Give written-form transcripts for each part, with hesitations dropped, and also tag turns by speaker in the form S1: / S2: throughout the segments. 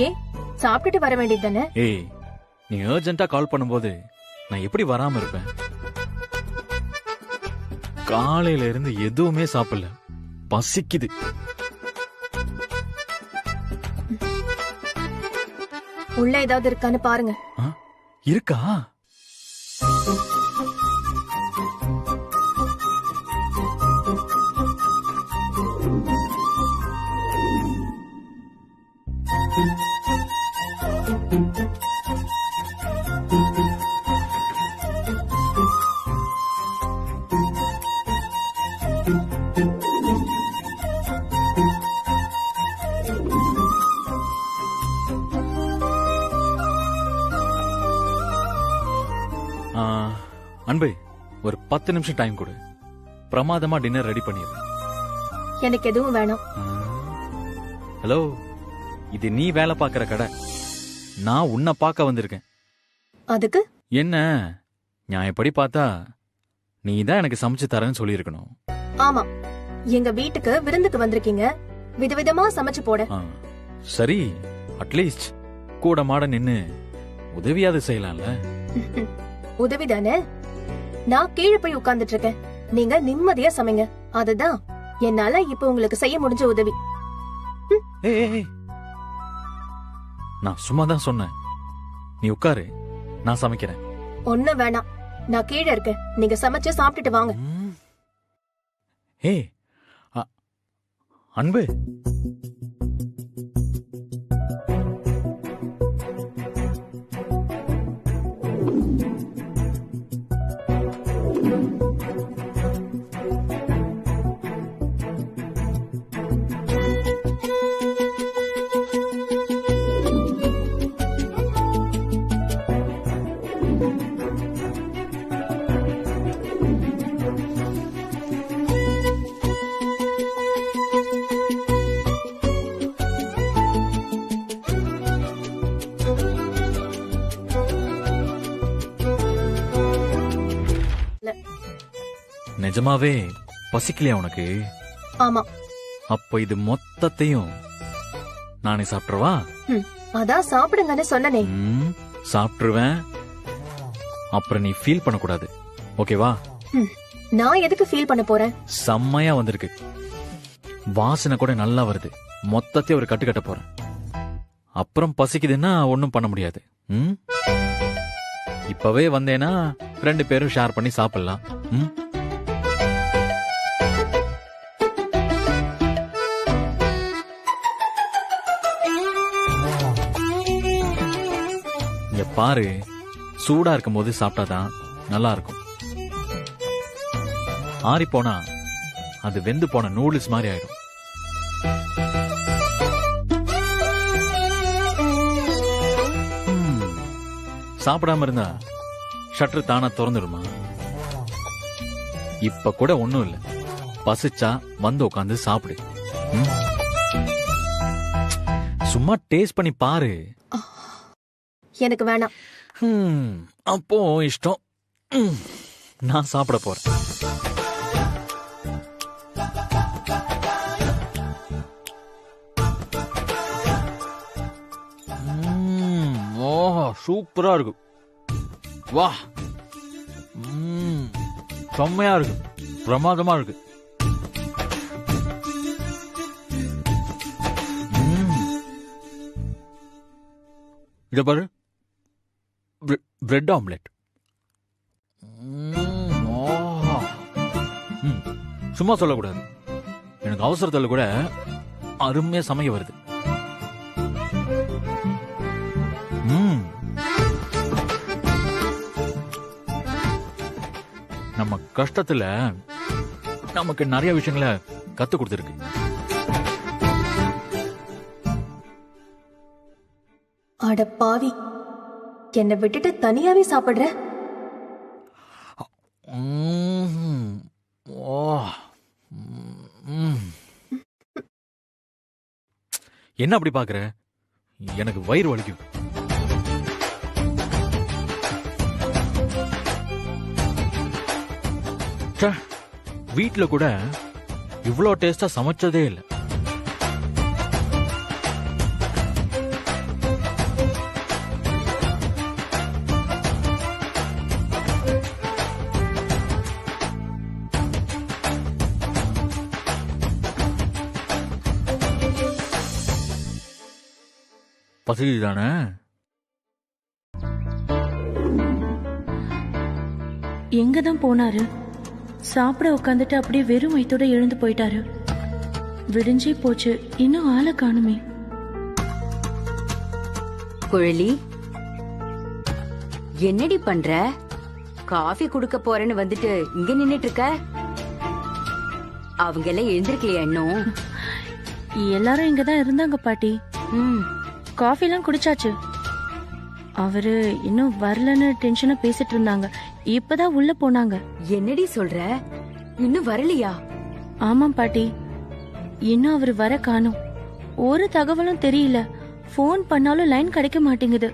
S1: ஏன் சாப்பிட்டுட்டு வர வேண்டியது தானே?
S2: ஏய், நீ அர்ஜென்ட்டா கால் பண்ணும்போது நான் எப்படி வராம இருப்பேன்? காலையில இருந்து எதுவுமே சாப்பிடல, பசிக்குது.
S1: உள்ள ஏதாவது இருக்கான்னு பாருங்க.
S2: இருக்கா? அன்பு, ஒரு 10 நிமிஷம் டைம் கொடு. பிரமாதமா டின்னர் ரெடி பண்ணிடுறேன்.
S1: எனக்கு எதுவும் வேணாம்.
S2: ஹலோ, இது நீ வேலை பார்க்கற கடை. நான் உன்னை பார்க்க வந்திருக்கேன்.
S1: அதுக்கு
S2: என்ன நியாயப்படி பார்த்தா நீ தான் எனக்கு சமைச்சு தரேன்னு சொல்லியிருக்கணும்.
S1: ஆமா, எங்க வீட்டுக்கு விருந்துக்கு வந்திருக்கீங்க, விதவிதமா சமைச்சு போட.
S2: சரி, அட்லீஸ்ட் கூட மாட நின்னு உதவியாவது செய்யலாம்ல.
S1: உதவிதானே? நான் கீழே போய் உட்கார்ந்துட்டு இருக்கேன், நீங்க நிம்மதியா சமைங்க. அதுதான் என்னால இப்ப உங்களுக்கு செய்ய முடிஞ்ச உதவி.
S2: நான் சும்மா தான் சொன்னேன். நீ உட்காரு, நான் சமைக்கிறேன்.
S1: ஒண்ணும் வேணாம், நான் கீழே இருக்கேன், நீங்க சமைச்சு சாப்பிட்டுட்டு வாங்க.
S2: ஏய் அன்பு, நிஜமாவே பசிக்கலையா உனக்கு?
S1: ஆமா.
S2: அப்ப இது மொத்தத்தையும் நானே சாப்பிட்டுருவா?
S1: அதான் சாப்பிடுங்கன்னு சொன்னனே.
S2: சாப்பிட்டுருவேன். அப்புறம் நீ ஃபீல் பண்ணக்கூடாது, ஓகேவா?
S1: நான் எதுக்கு ஃபீல் பண்ண போறேன்?
S2: செம்மையா வந்திருக்கு, வாசனை கூட நல்லா வருது. மொத்தத்தையும் ஒரு கட்டு கட்ட போறேன். அப்புறம் பசிக்குதுன்னா ஒன்னும் பண்ண முடியாது. இப்பவே வந்தேனா 2 பேரும் ஷேர் பண்ணி சாப்பிடலாம். பாரு, சூடா இருக்கும் போது சாப்பிட்டாதான் நல்லா இருக்கும். ஆறி போனா அது வெந்து போன நூடுல்ஸ் மாதிரி ஆயிடும். சாப்பிடாம இருந்தா ஷட்டர் தானா திறந்துடுமா? இப்ப கூட ஒண்ணும் இல்ல, பசிச்சா வந்து உட்காந்து சாப்பிடு. சும்மா டேஸ்ட் பண்ணி பாரு.
S1: எனக்கு வேணாம்.
S2: அப்போ இஷ்டம். நான் சாப்பிட போறேன். ஓஹோ, சூப்பரா இருக்கு. வா, செம்மையா இருக்கு, பிரமாதமா இருக்கு. இத பாரு, பிரெட் ஆம்லெட். சும்மா சொல்லக்கூடாது, எனக்கு அவசரத்தில் கூட அருமையா சமைக்க வருது. நம்ம கஷ்டத்துல நமக்கு நிறைய விஷயங்களை கத்து கொடுத்துருக்கு.
S1: அட பாவி, என்னை விட்டுட்டு தனியாவே சாப்பிடுற?
S2: என்ன அப்படி பாக்குற? எனக்கு வயிறு வலிக்கும். வீட்டுல கூட இவ்வளோ டேஸ்டா சமைச்சதே இல்லை. பசிக்குதானே?
S3: எங்கதான் போனாரு? சாப்பிட உட்காந்துட்டு அப்படியே வெறும் வயித்தோட எழுந்து போயிட்டாரு. விடிஞ்சே போச்சு, இன்னும் ஆளை காணுமே.
S4: குழலி, என்னடி பண்ற? காஃபி குடுக்க போறேன்னு வந்துட்டு இங்க நின்னுட்டு இருக்க? அவங்க எல்லாம் எழுந்திருக்கலையா இன்னும்?
S3: எல்லாரும் இங்கதான் இருந்தாங்க பாட்டி.
S4: ம்,
S3: காஃபி எல்லாம் குடிச்சாச்சு. அவரு இன்னும் வரலன்னு டென்ஷனா பேசிட்டு இருந்தாங்க. இப்பதான் உள்ள போனாங்க.
S4: என்னடி சொல்ற? இன்னும் வரலையா?
S3: ஆமாம் பாட்டி, இன்னும் அவரு வர காணோம். ஒரு தகவலும் தெரியல. போன் பண்ணாலும் லைன் கிடைக்க மாட்டேங்குது.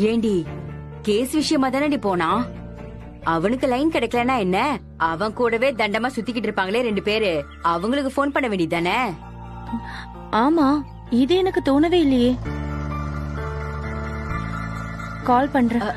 S4: ஏண்டி, கேஸ் விஷயமா தானடி போனா? அவனுக்கு லைன் கிடைக்கலனா என்ன? அவன் கூடவே தண்டமா சுத்திக்கிட்டு இருப்பாங்களே 2 பேரு, அவங்களுக்கு போன் பண்ண வேண்டியதானே?
S3: ஆமா, இது எனக்கு தோணவே இல்லையே. கால் பண்றேன்.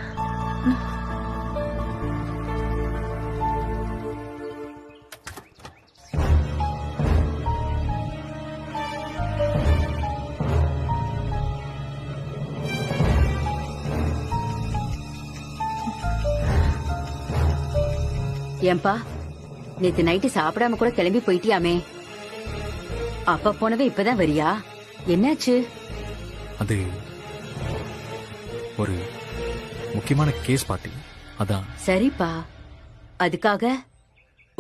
S4: ஏன்பா, நேத்து நைட்டு சாப்பிடாம கூட கிளம்பி போயிட்டியாமே? அப்ப போனவே இப்பதான் வரியா? என்னாச்சு?
S2: அது ஒரு முக்கியமான கேஸ் பாட்டி, அதான்.
S4: சரிப்பா, அதுக்காக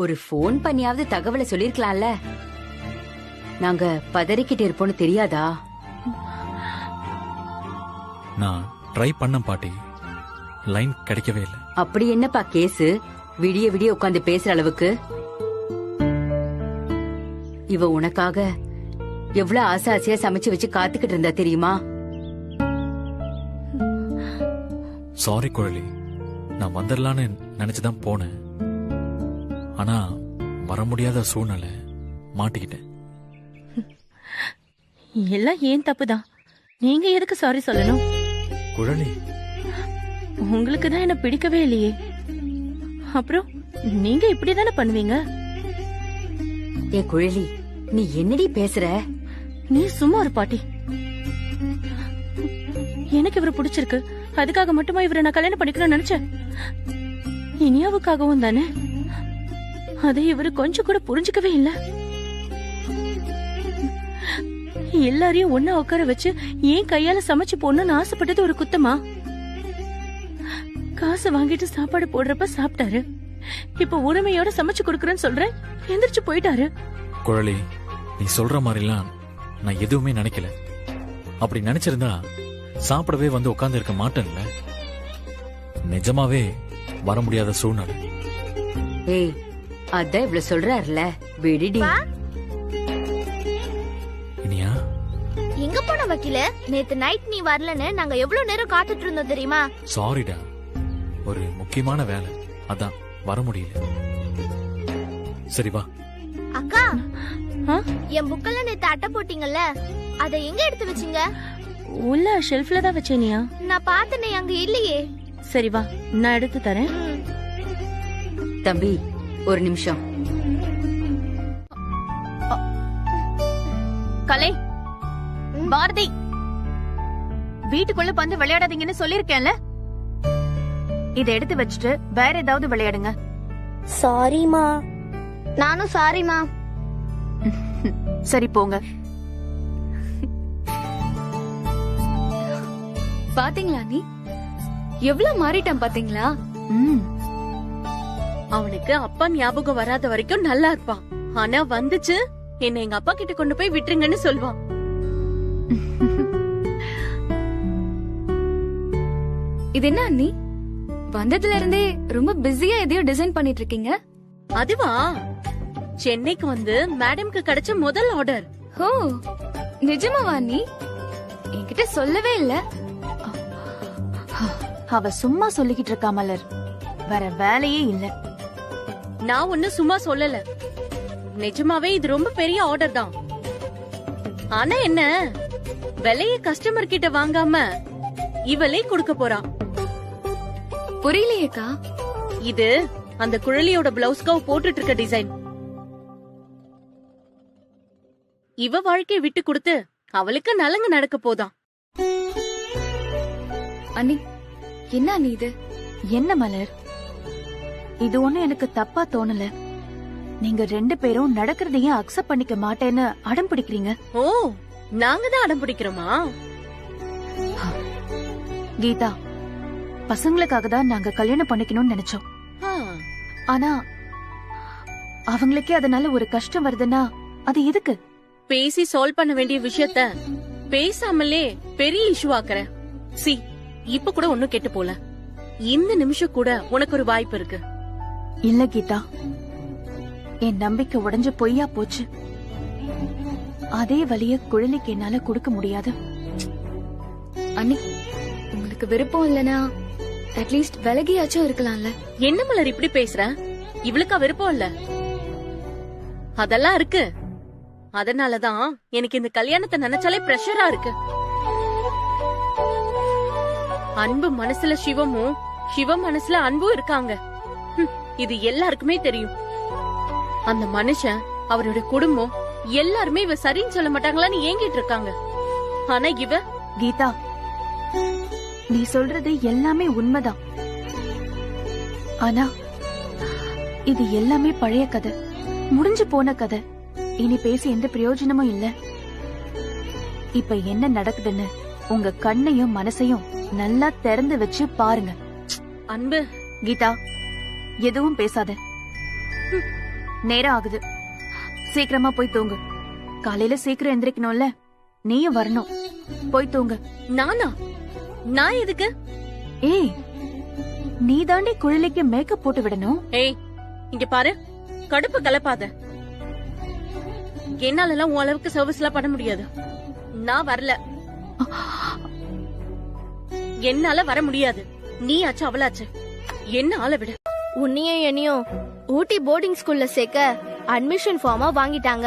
S4: ஒரு போன் பண்ணியாவது தகவலை சொல்லிருக்கலாம்ல. நாங்க பதறிக்கிட்டு இருப்போம்னு தெரியாதா?
S2: நான் ட்ரை பண்ண பாட்டி, லைன் கிடைக்கவே இல்லை.
S4: அப்படி என்னப்பா கேஸ்? விடிய விடிய உட்கார்ந்து பேசுற அளவுக்கு? இவ உனக்காக எவ்வளவு ஆசை ஆசையா சமைச்சு வச்சு காத்துக்கிட்டு இருந்தா தெரியுமா?
S2: சாரி குழலி, நான் வந்துடலான்னு நினைச்சுதான் போனேன். ஆனா வர முடியாத சூழ்நிலை, மாட்டிக்கிட்டேன்.
S3: எல்லாம் ஏன் தப்புதான். நீங்க எதுக்கு சாரி சொல்லணும்?
S2: குழலி,
S3: உங்களுக்கு தான் என்ன பிடிக்கவே இல்லையே. அப்புறம் நீங்க இப்படிதானே பண்ணுவீங்க?
S4: ஏ குழலி, நீ என்னடி பேசுற?
S3: நீ சும்மா ஒரு பாட்டி. எனக்கு இவரை பிடிச்சிருக்கு, அதுக்காக மட்டுமா இவரை நான் கல்யாணம் பண்ணிக்கணும்னு நினைச்சேன்? இனியாவுக்காகவும் தானே. அதை இவரு கொஞ்சம் கூட புரிஞ்சுக்கவே இல்ல. எல்லாரையும் ஒன்னா உட்கார வச்சு ஏன் கையால சமைச்சு போடணும்னு ஆசைப்பட்டது ஒரு குத்தமா? காசு வாங்கிட்டு சாப்பாடு போடுறப்ப சாப்பிட்டாரு. இப்ப உரிமையோட சமைச்சு கொடுக்கறேன்னு சொல்றேன், எந்திரிச்சு போயிட்டாரு.
S2: குழலி, நீ சொல்ற மாதிரிலாம் நான் எதுவுமே நினைக்கல. அப்படி நினைச்சிருந்தா சாப்பிடவே வந்து உட்கார்ந்து இருக்க மாட்டேன்ல. நிஜமாவே வர முடியாத சூழ்நிலை.
S4: ஏய், அதான் இவ்வளவு சொல்றாருல, விடுடி.
S2: இனியா,
S5: எங்க போன வக்கீல? நேத்து நைட் நீ வரலன்னு நாங்க எவ்வளவு நேரம் காத்துட்டு இருந்தோம் தெரியுமா?
S2: சாரிடா, ஒரு முக்கியமான வேலை, அதான் வர முடியல. சரி வா.
S5: அக்கா,
S3: ஆ?
S5: என் புக்கெல்லாம் நேத்து அட்டை போட்டீங்கல்ல, அதை எங்க எடுத்து வச்சீங்க?
S3: உள்ள ஷெல்ஃப்ல தான் வச்சேனியா?
S5: நான் பார்த்தனே, அங்க இல்லையே.
S3: சரி வா, நான் எடுத்து தரேன்.
S4: தம்பி, ஒரு நிமிஷம்.
S1: கலை, பாரதி, வீட்டுக்குள்ள வந்து விளையாடாதீங்கன்னு சொல்லிருக்கேன்ல. இதை எடுத்து வச்சுட்டு வேற ஏதாவது விளையாடுங்க.
S5: சாரிமா. நானும் சாரிமா.
S1: சரி போங்க.
S6: பாத்தீங்களா நீ எவ்வளவு மாறிட்டான் பாத்தீங்களா?
S3: அவனுக்கு அப்பா ஞாபகம் வராத வரைக்கும் நல்லா இருப்பான். ஆனா வந்துச்சு, என்ன எங்க அப்பா கிட்ட கொண்டு போய் விட்டுருங்கன்னு சொல்வான்.
S6: இது என்ன அண்ணி, வந்ததுல இருந்தே ரொம்ப பிஸியா எதையோ டிசைன் பண்ணிட்டு இருக்கீங்க?
S3: அதுவா, சென்னைக்கு வந்து மேடம்க்கு கிடைச்ச முதல் ஆர்டர்.
S6: ஓ, நிஜமாவா அண்ணி? என்கிட்ட சொல்லவே இல்ல.
S1: அவ சும்மா சொல்லிக்கிட்டு இருக்கா மலர், வேற வேலையே இல்ல.
S3: நான் ஒண்ணு சும்மா சொல்லல, நிஜமாவே இது ரொம்ப பெரிய ஆர்டர் தான். ஆனா என்ன, விலைய கஸ்டமர் கிட்ட வாங்காம இவளே கொடுக்க போறான்.
S6: புரியலையேக்கா.
S3: இது அந்த குழலியோட பிளவுஸ்க்கு போட்டுட்டு இருக்க டிசைன். இவ வாழ்க்கையை விட்டு கொடுத்து அவளுக்கு நலங்கு நடக்க போதாம்.
S6: அண்ணி என்ன அண்ணி இது?
S7: என்ன மலர், இது ஒண்ணு எனக்கு தப்பா தோணல. நீங்க 2 பேரும் நடக்கிறதையும் அக்செப்ட் பண்ணிக்க மாட்டேன்னு அடம் பிடிக்கிறீங்க.
S3: ஓ, நாங்க தான் அடம் பிடிக்கிறோமா?
S7: கீதா, பசங்களுக்காக தான் நாங்க கல்யாணம் பண்ணிக்கணும்னு நினைச்சோம்.
S3: ஆ,
S7: ஆனா அவங்களுக்கே அதனால ஒரு கஷ்டம் வருதுன்னா அது எதுக்கு?
S3: பேசி சால்வ் பண்ண வேண்டிய விஷயத்த பேசாமலே பெரிய இஷ்யூ ஆக்குற. சி, இப்ப கூட ஒண்ணும் கெட்டு போல. இந்த நிமிஷம் கூட உனக்கு ஒரு வாய்ப்பு இருக்கு.
S7: இல்ல கீதா, என் நம்பிக்கை உடைஞ்சு பொய்யா போச்சு. அதே வலிய குழலிக்கு என்னால கொடுக்க முடியாது.
S6: அண்ணி, உங்களுக்கு விருப்பம் இல்லனா அட்லீஸ்ட் விலகியாச்சும் இருக்கலாம்ல.
S3: என்ன மலர் இப்படி பேசுற? இவளுக்கா விருப்பம் இல்ல? அதெல்லாம் இருக்கு. அதனாலதான் எனக்கு இந்த கல்யாணத்தை நினைச்சாலே பிரஷரா இருக்கு. அன்பு மனசுல சிவமும், சிவ மனசுல அன்பும் இருக்காங்க. இது எல்லாருக்குமே தெரியும். அந்த மனுஷன், அவரோட குடும்பம் எல்லாருமே இவ சரின்னு சொல்ல மாட்டாங்களான்னு ஏங்கிட்டு இருக்காங்க. ஆனா இவ
S7: கீதா, நீ சொல்றது எல்லாமே உண்மைதான். ஆனா இது எல்லாமே பழைய கதை, முடிஞ்சு போன கதை. இனி பேசி எந்த பிரயோஜனமும் இல்ல. இப்ப என்ன நடக்குதுன்னு உங்க கண்ணையும் மனசையும் நல்லா திறந்து வச்சு பாருங்க.
S3: அன்பு.
S7: கீதா, எதுவும் பேசாத. நேரம் ஆகுது, சீக்கிரமா போய் தூங்கு. காலையில சீக்கிரம் எந்திரிக்கணும்ல, நீயும் வரணும். போய் தூங்கு.
S3: நானா? நான் எதுக்கு?
S7: ஏய், நீ தாண்டி குழலிக்கு மேக்கப் போட்டு விடணும்.
S3: ஏய், இங்க பாரு, கடுப்பு கலப்பாத. என்னால எல்லாம் உன் அளவுக்கு சர்வீஸ் எல்லாம் பண்ண முடியாது. நான் வரல. என்னால வர முடியாது. நீ ஆச்சு அவளாச்சு, என்ன ஆள விட.
S5: உன்னையும் என்னையும் ஊட்டி போர்டிங் ஸ்கூல்ல சேர்க்க அட்மிஷன் ஃபார்மா வாங்கிட்டாங்க.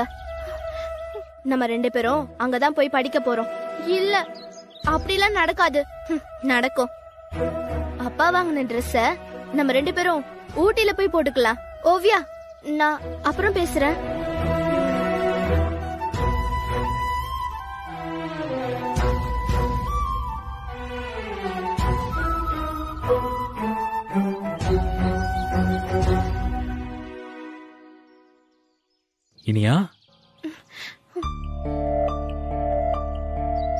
S5: நம்ம 2 பேரும் அங்கதான் போய் படிக்க போறோம். இல்ல, அப்படிலாம் நடக்காது. நடக்கும். அப்பா வாங்கின ட்ரெஸ்ஸ நம்ம 2 பேரும் ஊட்டில போய் போட்டுக்கலாம். ஓவியா, நான் அப்புறம் பேசுறேன்.
S2: இனியா,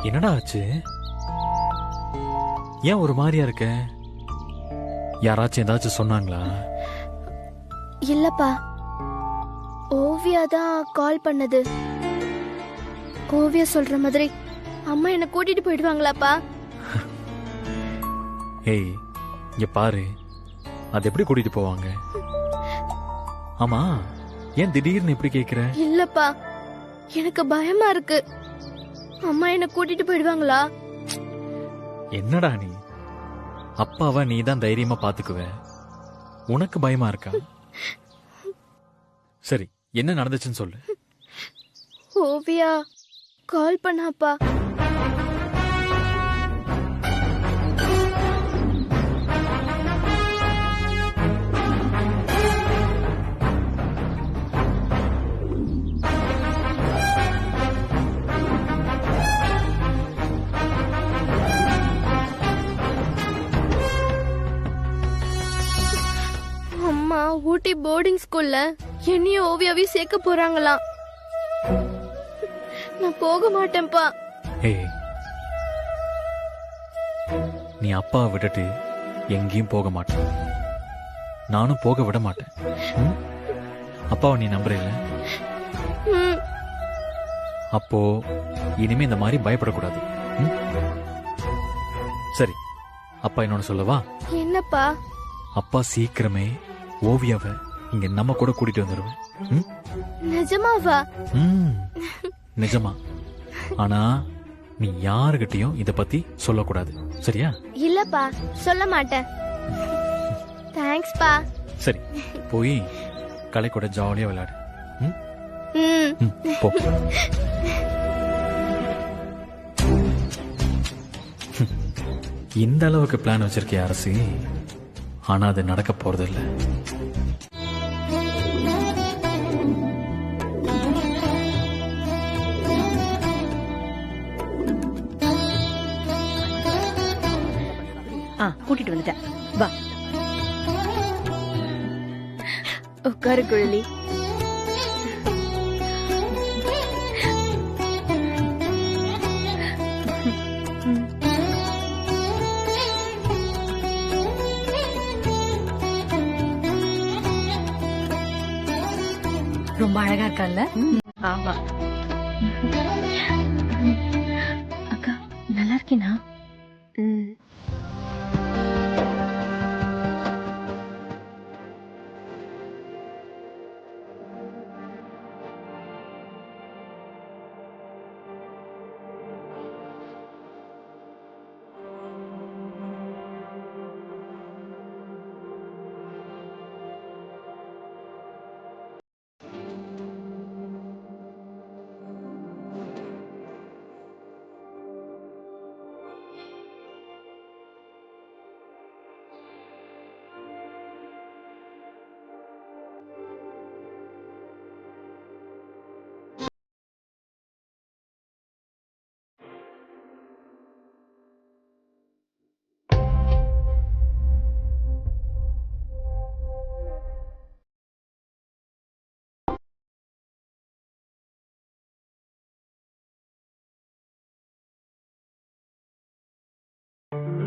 S2: என்னடா ஆச்சு? ஏன் ஒரு மாதிரியா இருக்க? யாராச்சும் ஏதாச்சும் சொன்னாங்களா?
S5: இல்லப்பா, ஓவியா தான் கால் பண்ணது. ஓவியா சொல்ற மாதிரி அம்மா என்ன கூட்டிட்டு போயிடுவாங்களாப்பா?
S2: ஏய், இங்க பாரு, அது எப்படி கூட்டிட்டு போவாங்க? ஆமா, ஏன் திடீர்னு இப்படி கேக்குற?
S5: இல்லப்பா, எனக்கு பயமா இருக்கு. அம்மா என்ன கூட்டிட்டு போயிடுவாங்களா?
S2: என்னடா நீ? அப்பாவை நீ தான் தைரியமா பாத்துக்குவ, உனக்கு பயமா இருக்கா? சரி, என்ன நடந்துச்சுன்னு சொல்லு.
S5: ஓவியா கால் பண்ணாப்பா. அம்மா ஊட்டி போர்டிங் ஸ்கூல்ல என்னையும் ஓவியாவையும் சேர்க்க போறாங்களாம். நான் போக மாட்டேன்ப்பா.
S2: ஏய், நீ அப்பாவை விட்டுட்டு எங்கேயும் போக மாட்டேன், நானும் போக விட மாட்டேன். ம்? அப்பாவை நீ நம்புறீல?
S5: ம்,
S2: அப்போ இனிமே இந்த மாதிரி பயப்படக்கூடாது. ம்? சரி, அப்பா என்னோட சொல்லவா?
S5: என்னப்பா?
S2: அப்பா சீக்கிரமே ஓவியாவை இங்க நம்ம கூட கூட்டிட்டு வந்துருவேன். ம்?
S5: நிஜமாவா?
S2: ம், நிஜமா. ஆனா நீ யாருகிட்டயும் இத பத்தி சொல்லக்கூடாது, சரியா?
S5: இல்லப்பா, சொல்ல மாட்டேன். தேங்க்ஸ்பா.
S2: சரி, போய் கலை கூட ஜாலியா விளையாடு. ம்?
S5: ம்.
S2: ம், போ. இந்த அளவுக்கு பிளான் வச்சிருக்கிய அரசி, ஆனா அது நடக்க போறது இல்ல.
S8: கூட்டிட்டு வந்துட்டேன். வா.
S5: உட்காரு குழலி.
S8: ரொம்ப அழகா இருக்கல்ல?
S5: ஆமா. அக்கா நல்லா இருக்கேனா?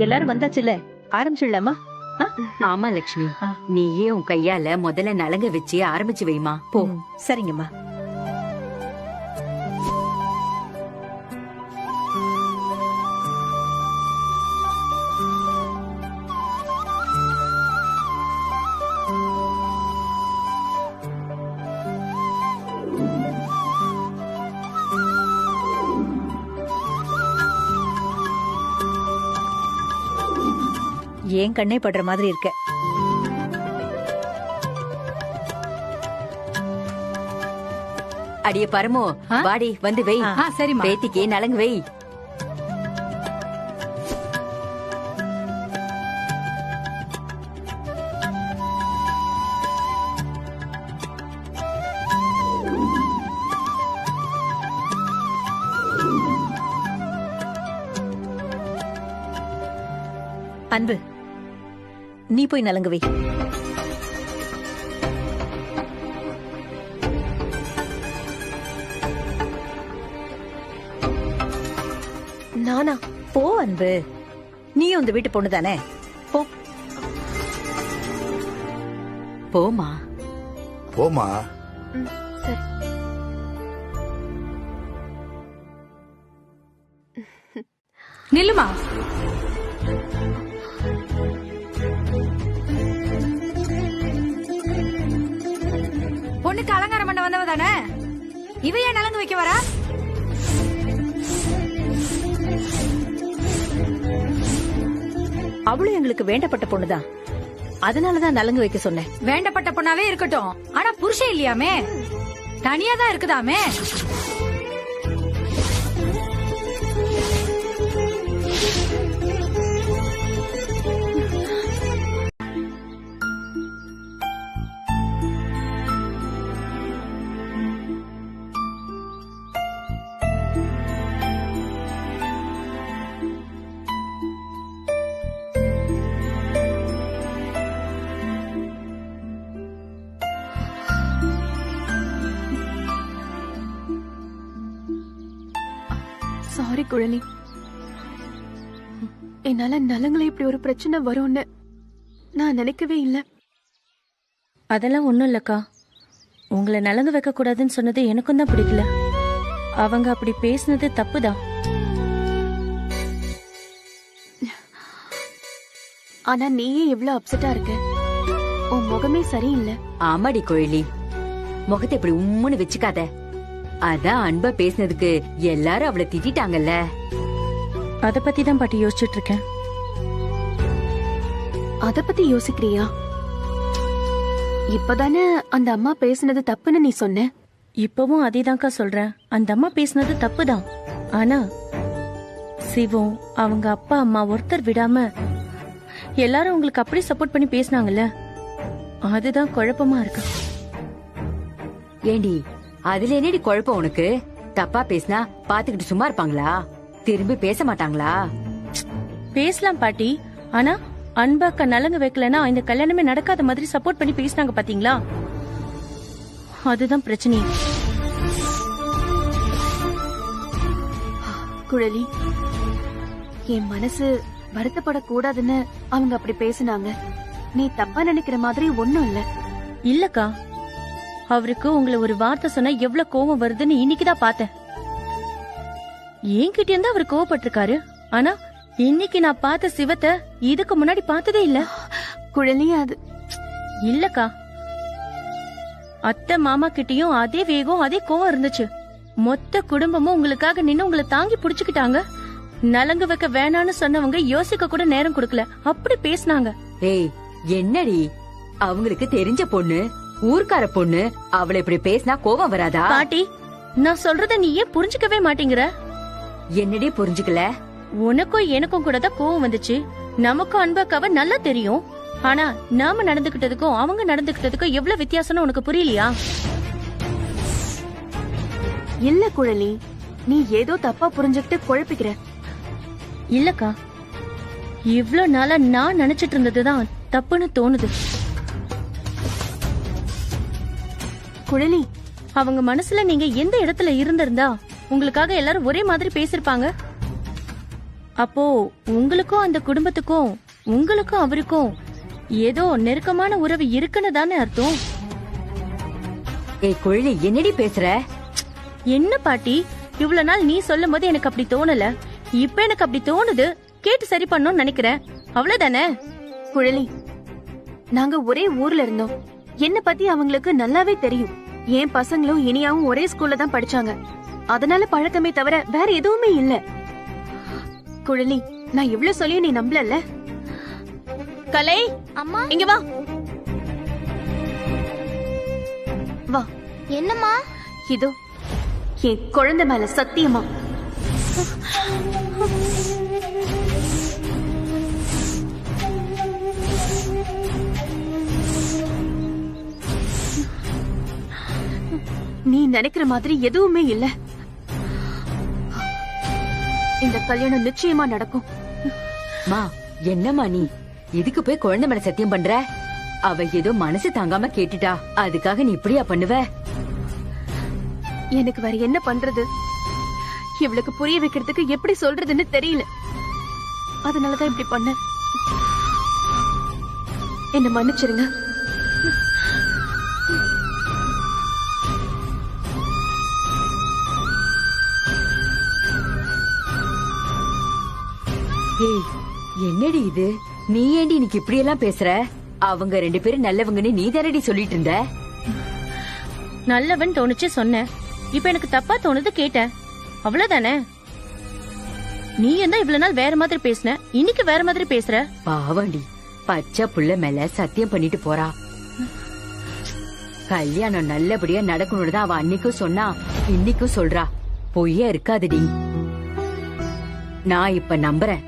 S8: எல்லாரும் வந்தாச்சுல்ல, ஆரம்பிச்சிடலாமா?
S4: ஆமா லட்சுமி, நீயே உன் கையால முதல்ல நலங்க வச்சு ஆரம்பிச்சு வைமா. போ.
S8: சரிங்கம்மா. ஏன் கண்ணே படுற மாதிரி இருக்க.
S4: அடியே பரமோ, வாடி வந்து வை.
S8: சரிம்மா.
S4: பேத்திக்கு நலங்கு வை.
S8: அன்பு, நீ போய் நலங்கு வை.
S1: நானா?
S8: போ அன்பு, நீயும் இந்த வீட்டு பொண்ணு தானே, போ.
S4: போமா.
S9: போமா.
S1: சரி.
S6: நில்லுமா. பொண்ணுக்கு அலங்காரம் பண்ண வந்தவ தானே, இவ ஏன் நலங்கு வைக்க வரா?
S8: அவளும் எங்களுக்கு வேண்டப்பட்ட பொண்ணுதான், அதனாலதான் நலங்கு வைக்க சொன்னேன்.
S6: வேண்டப்பட்ட பொண்ணாவே இருக்கட்டும், ஆனா புருஷன் இல்லையாமே, தனியா தான் இருக்குதாமே.
S1: சாரி குழலி, என்னால நலங்களை இப்படி ஒரு பிரச்சனை வரும்னு நான் நினைக்கவே இல்ல.
S10: அதெல்லாம் ஒண்ணும் இல்லக்கா, உங்களை நலங்கு வைக்க கூடாதுன்னு சொன்னது எனக்கும் தான் பிடிக்கல. அவங்க அப்படி பேசினது தப்புதான்.
S1: ஆனா நீயே இவ்ளோ அப்செட்டா இருக்க, உன் முகமே சரியில்லை.
S4: ஆமாடி கோயிலி, முகத்தை இப்படி உம்முன்னு வச்சுக்காத. அதான் அன்பா பேசினதுக்கு எல்லாரும் அவளை திட்டாங்கல்ல.
S10: அத பத்தி தான் பாட்டி யோசிச்சுட்டு இருக்கேன்.
S1: அத பத்தி யோசிக்கிறியா? இப்பதானே அந்த அம்மா பேசினது தப்புன்னு நீ சொன்ன.
S10: இப்பவும் அதேதான்க்கா சொல்றேன், அந்த அம்மா பேசினது தப்புதான். ஆனா சிவம், அவங்க அப்பா அம்மா ஒருத்தர் விடாம எல்லாரும் உங்களுக்கு அப்படி சப்போர்ட் பண்ணி பேசினாங்கல்ல, அதுதான் குழப்பமா இருக்கு.
S4: ஏண்டி, அதுல என்னடி குழப்பம் உனக்கு? தப்பா பேசினா பாத்துக்கிட்டு சும்மா இருப்பாங்களா? திரும்பி பேச மாட்டாங்களா?
S10: பேசலாம் பாட்டி, ஆனா அன்பாக்க நலங்கு வைக்கலன்னா இந்த கல்யாணமே நடக்காத மாதிரி சப்போர்ட் பண்ணி பேசினாங்க பாத்தீங்களா? அதுதான் பிரச்சனை.
S7: குழலி, என் மனசு வருத்தப்படக்கூடாதுன்னு அவங்க அப்படி பேசினாங்க. நீ தப்பா நினைக்கிற மாதிரி ஒண்ணும் இல்ல.
S10: இல்லக்கா, அவருக்கு உங்களை ஒரு வார்த்தை சொன்னா எவ்வளவு கோவம் வருதுன்னு இன்னைக்குதான் பார்த்தேன். என்கிட்ட இருந்து அவர் கோவப்பட்டிருக்காரு. ஆனா இன்னைக்கு நான் பார்த்த சிவத்தை இதுக்கு முன்னாடி பார்த்ததே இல்ல.
S7: குழலி, அது
S10: இல்லக்கா, அத்தை மாமா கிட்டயும் அதே வேகம் அதே கோவம் இருந்துச்சு. மொத்த குடும்பமும் உங்களுக்காக நின்னு உங்களை தாங்கி புடிச்சுக்கிட்டாங்க. நலங்கு வைக்க வேணான்னு சொன்னவங்க யோசிக்க கூட நேரம் கொடுக்கல, அப்படி பேசினாங்க.
S4: ஏய், என்னடி அவங்களுக்கு தெரிஞ்ச பொண்ணு, ஊர்க்கார பொண்ணு, அவளை இப்படி பேசினா கோவம் வராதா?
S10: பாட்டி, நான் சொல்றத நீ ஏன் புரிஞ்சுக்கவே மாட்டேங்கிற?
S4: என்னடி புரிஞ்சுக்கல?
S10: உனக்கும் எனக்கும் கூட தான் கோவம் வந்துச்சு. நமக்கும் அன்பாக்காவ நல்லா தெரியும். ஆனா நாம நடந்துகிட்டதுக்கும் அவங்க நடந்துகிட்டதுக்கும் எவ்வளவு வித்தியாசம்னு உனக்கு புரியலையா?
S7: இல்ல குழலி, நீ ஏதோ தப்பா புரிஞ்சுக்கிட்டு குழப்பிக்கிற.
S10: இல்லக்கா, இவ்ளோ நாளா நான் நினைச்சிட்டு இருந்ததுதான் தப்புன்னு தோணுது.
S7: குழலி,
S10: அவங்க மனசுல நீங்க எந்த இடத்துல இருந்திருந்தா உங்களுக்காக எல்லாரும் ஒரே மாதிரி பேசிருப்பாங்க. அப்போ உங்களுக்கும் அந்த குடும்பத்துக்கும் உங்களுக்கும் அவருக்கும் ஏதோ நெருக்கமான உறவு இருக்குன்னு தானே அர்த்தம்.
S4: ஏய் குழலி, என்னடி பேசுற?
S10: என்ன பாட்டி, இவ்வளவு நாள் நீ சொல்லும் போது எனக்கு அப்படி தோணல, இப்ப எனக்கு அப்படி தோணுது. கேட்டு சரி பண்ணணும்னு நினைக்கிறேன், அவ்வளவுதானே?
S7: குழலி, நாங்க ஒரே ஊர்ல இருந்தோம். என்ன பத்தி அவங்களுக்கு நல்லாவே தெரியும். என் பசங்களும் இனியாவும் ஒரே ஸ்கூல்ல தான் படிச்சாங்க. அதனால பழக்கமே தவிர வேற எதுவுமே இல்ல. குழலி, நான் இவ்ளோ சொல்லியும் நீ நம்பலல்ல?
S10: கலை,
S5: அம்மா,
S10: இங்க வா.
S7: வா.
S5: என்னம்மா?
S7: இதோ என் குழந்தை மேல சத்தியமா. நீ நினைக்கிற மாதிரி எதுவுமே இல்ல. இந்த கல்யாணம் நிச்சயமா நடக்கும்.
S4: மா, என்னம்மா நீ இதுக்கு போய் குழந்தை மேல சத்தியம் பண்ற? அவ ஏதோ மனசு தாங்காம கேட்டுட்டா, அதுக்காக நீ இப்படியா பண்ணுவ?
S7: எனக்கு வேற என்ன பண்றது? இவளுக்கு புரிய வைக்கிறதுக்கு எப்படி சொல்றதுன்னு தெரியல. அதனாலதான் இப்படி பண்ண. என்ன மன்னிச்சிருங்க.
S4: ஏய், என்னடி இது? நீ ஏண்டி இன்னைக்கு இப்படி எல்லாம் பேசுற? அவங்க ரெண்டு பேரும் நல்லவங்கன்னு நீ தானடி சொல்லிட்டு இருந்த.
S10: நல்லவன் தோணுச்சு சொன்ன, இப்ப எனக்கு தப்பா தோணுது கேட்டேன், அவ்வளவுதானே? நீ என்ன இவ்வளவு நாள் வேற மாதிரி பேசுன, இன்னைக்கு வேற மாதிரி பேசுற.
S4: பாவண்டி, பச்சை புள்ள மேல சத்தியம் பண்ணிட்டு போறா. கல்யாணம் நல்லபடியா நடக்கணும்னு தான் அவ அன்னைக்கும் சொன்னா, இன்னைக்கும் சொல்றா. பொய்யா இருக்காதுடி. நான் இப்ப நம்புறேன்.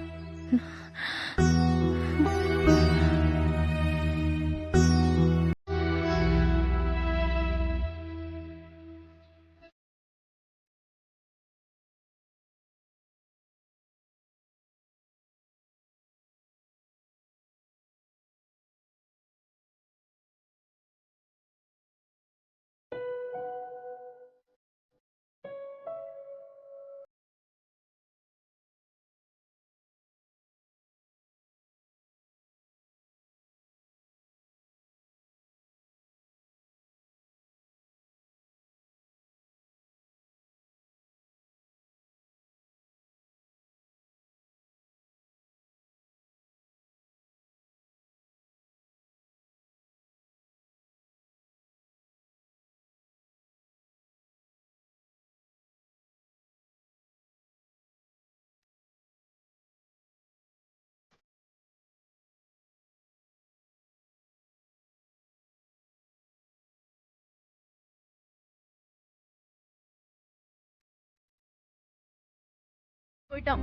S7: போயிட்டான்.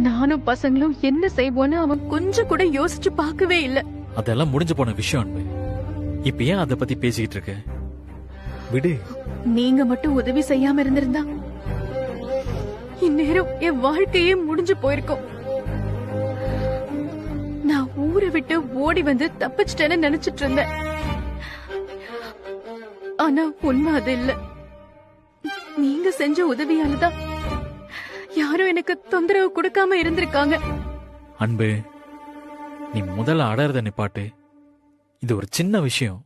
S7: நானும் பசங்களும் என்ன செய்வோன்னு அவன் கொஞ்சம் கூட யோசிச்சு பார்க்கவே இல்ல.
S2: அதெல்லாம் முடிஞ்சு போன விஷயம் அன்பு. இப்ப ஏன் அத பத்தி பேசிக்கிட்டு இருக்க? விடு.
S7: நீங்க மட்டும் உதவி செய்யாம இருந்திருந்தா இந்நேரம் என் வாழ்க்கையே முடிஞ்சு போயிருக்கும்.
S10: ஊரை விட்டு ஓடி வந்து தப்பிச்சிட்டேன்னு நினைச்சிட்டு இருந்தேன். ஆனா உண்மை அது இல்ல. நீங்க செஞ்ச உதவியாலதான் யாரும் எனக்கு தொந்தரவு கொடுக்காம இருந்திருக்காங்க.
S2: அன்பு, நீ முதல்ல அடறத நிப்பாட்டு. இது ஒரு சின்ன விஷயம்,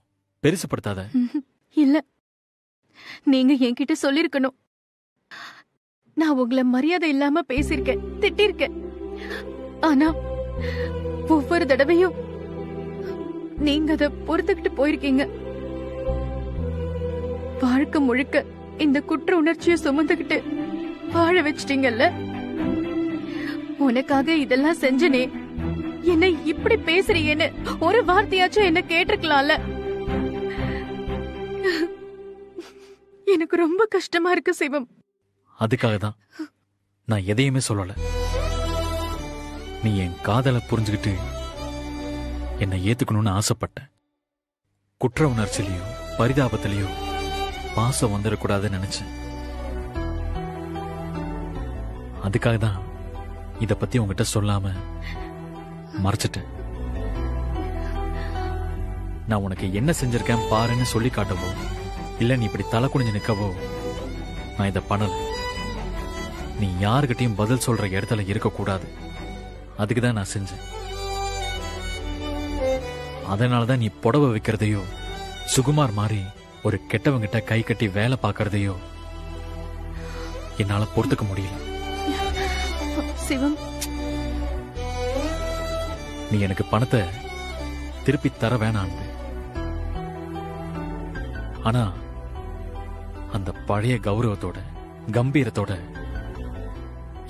S2: பெருசுப்படுத்தாத.
S10: இல்ல, நீங்க என்கிட்ட சொல்லிருக்கணும். நான் உங்களை மரியாதை இல்லாம பேசிருக்கேன், திட்டிருக்கேன். ஆனா ஒவ்வொரு தடவையும் நீங்க அத பொறுத்துக்கிட்டு போயிருக்கீங்க. வாழ்க்கை முழுக்க இந்த குற்ற உணர்ச்சியை சுமந்துகிட்டு வாழ வச்சிட்டீங்கல்ல. உனக்காக இதெல்லாம் செஞ்சனே, என்ன இப்படி பேசுறீங்கன்னு ஒரு வார்த்தையாச்சும் என்ன கேட்டிருக்கலாம்ல. எனக்கு ரொம்ப கஷ்டமா இருக்கு சிவம்.
S2: அதுக்காக தான் நான் எதையுமே சொல்லல. நீ என் காதலை புரிஞ்சுக்கிட்டு என்னை ஏத்துக்கணும்னு ஆசைப்பட்டேன். குற்ற உணர்ச்சியிலையோ பரிதாபத்திலையோ பாசம் வந்துடக்கூடாதுன்னு நினைச்சேன். அதுக்காக தான் இத பத்தி உங்ககிட்ட சொல்லாம மறைச்சிட்டேன். நான் உனக்கு என்ன செஞ்சிருக்கேன் பாருன்னு சொல்லி காட்டவோ, இல்ல நீ இப்படி தலை குனிஞ்சு நிக்கவோ நான் இத பண்ணல. நீ யாருகிட்டையும் பதில் சொல்ற இடத்துல இருக்கக்கூடாது, அதுக்குதான் நான் செஞ்சேன். அதனாலதான் நீ புடவை வைக்கிறதையோ, சுகுமார் மாதிரி ஒரு கெட்டவங்கிட்ட கை கட்டி வேலை பார்க்கறதையோ என்னால பொறுத்துக்க முடியல.
S10: சிவம்,
S2: நீ எனக்கு பணத்தை திருப்பி தர வேணாம். ஆனா அந்த பழைய கௌரவத்தோட கம்பீரத்தோட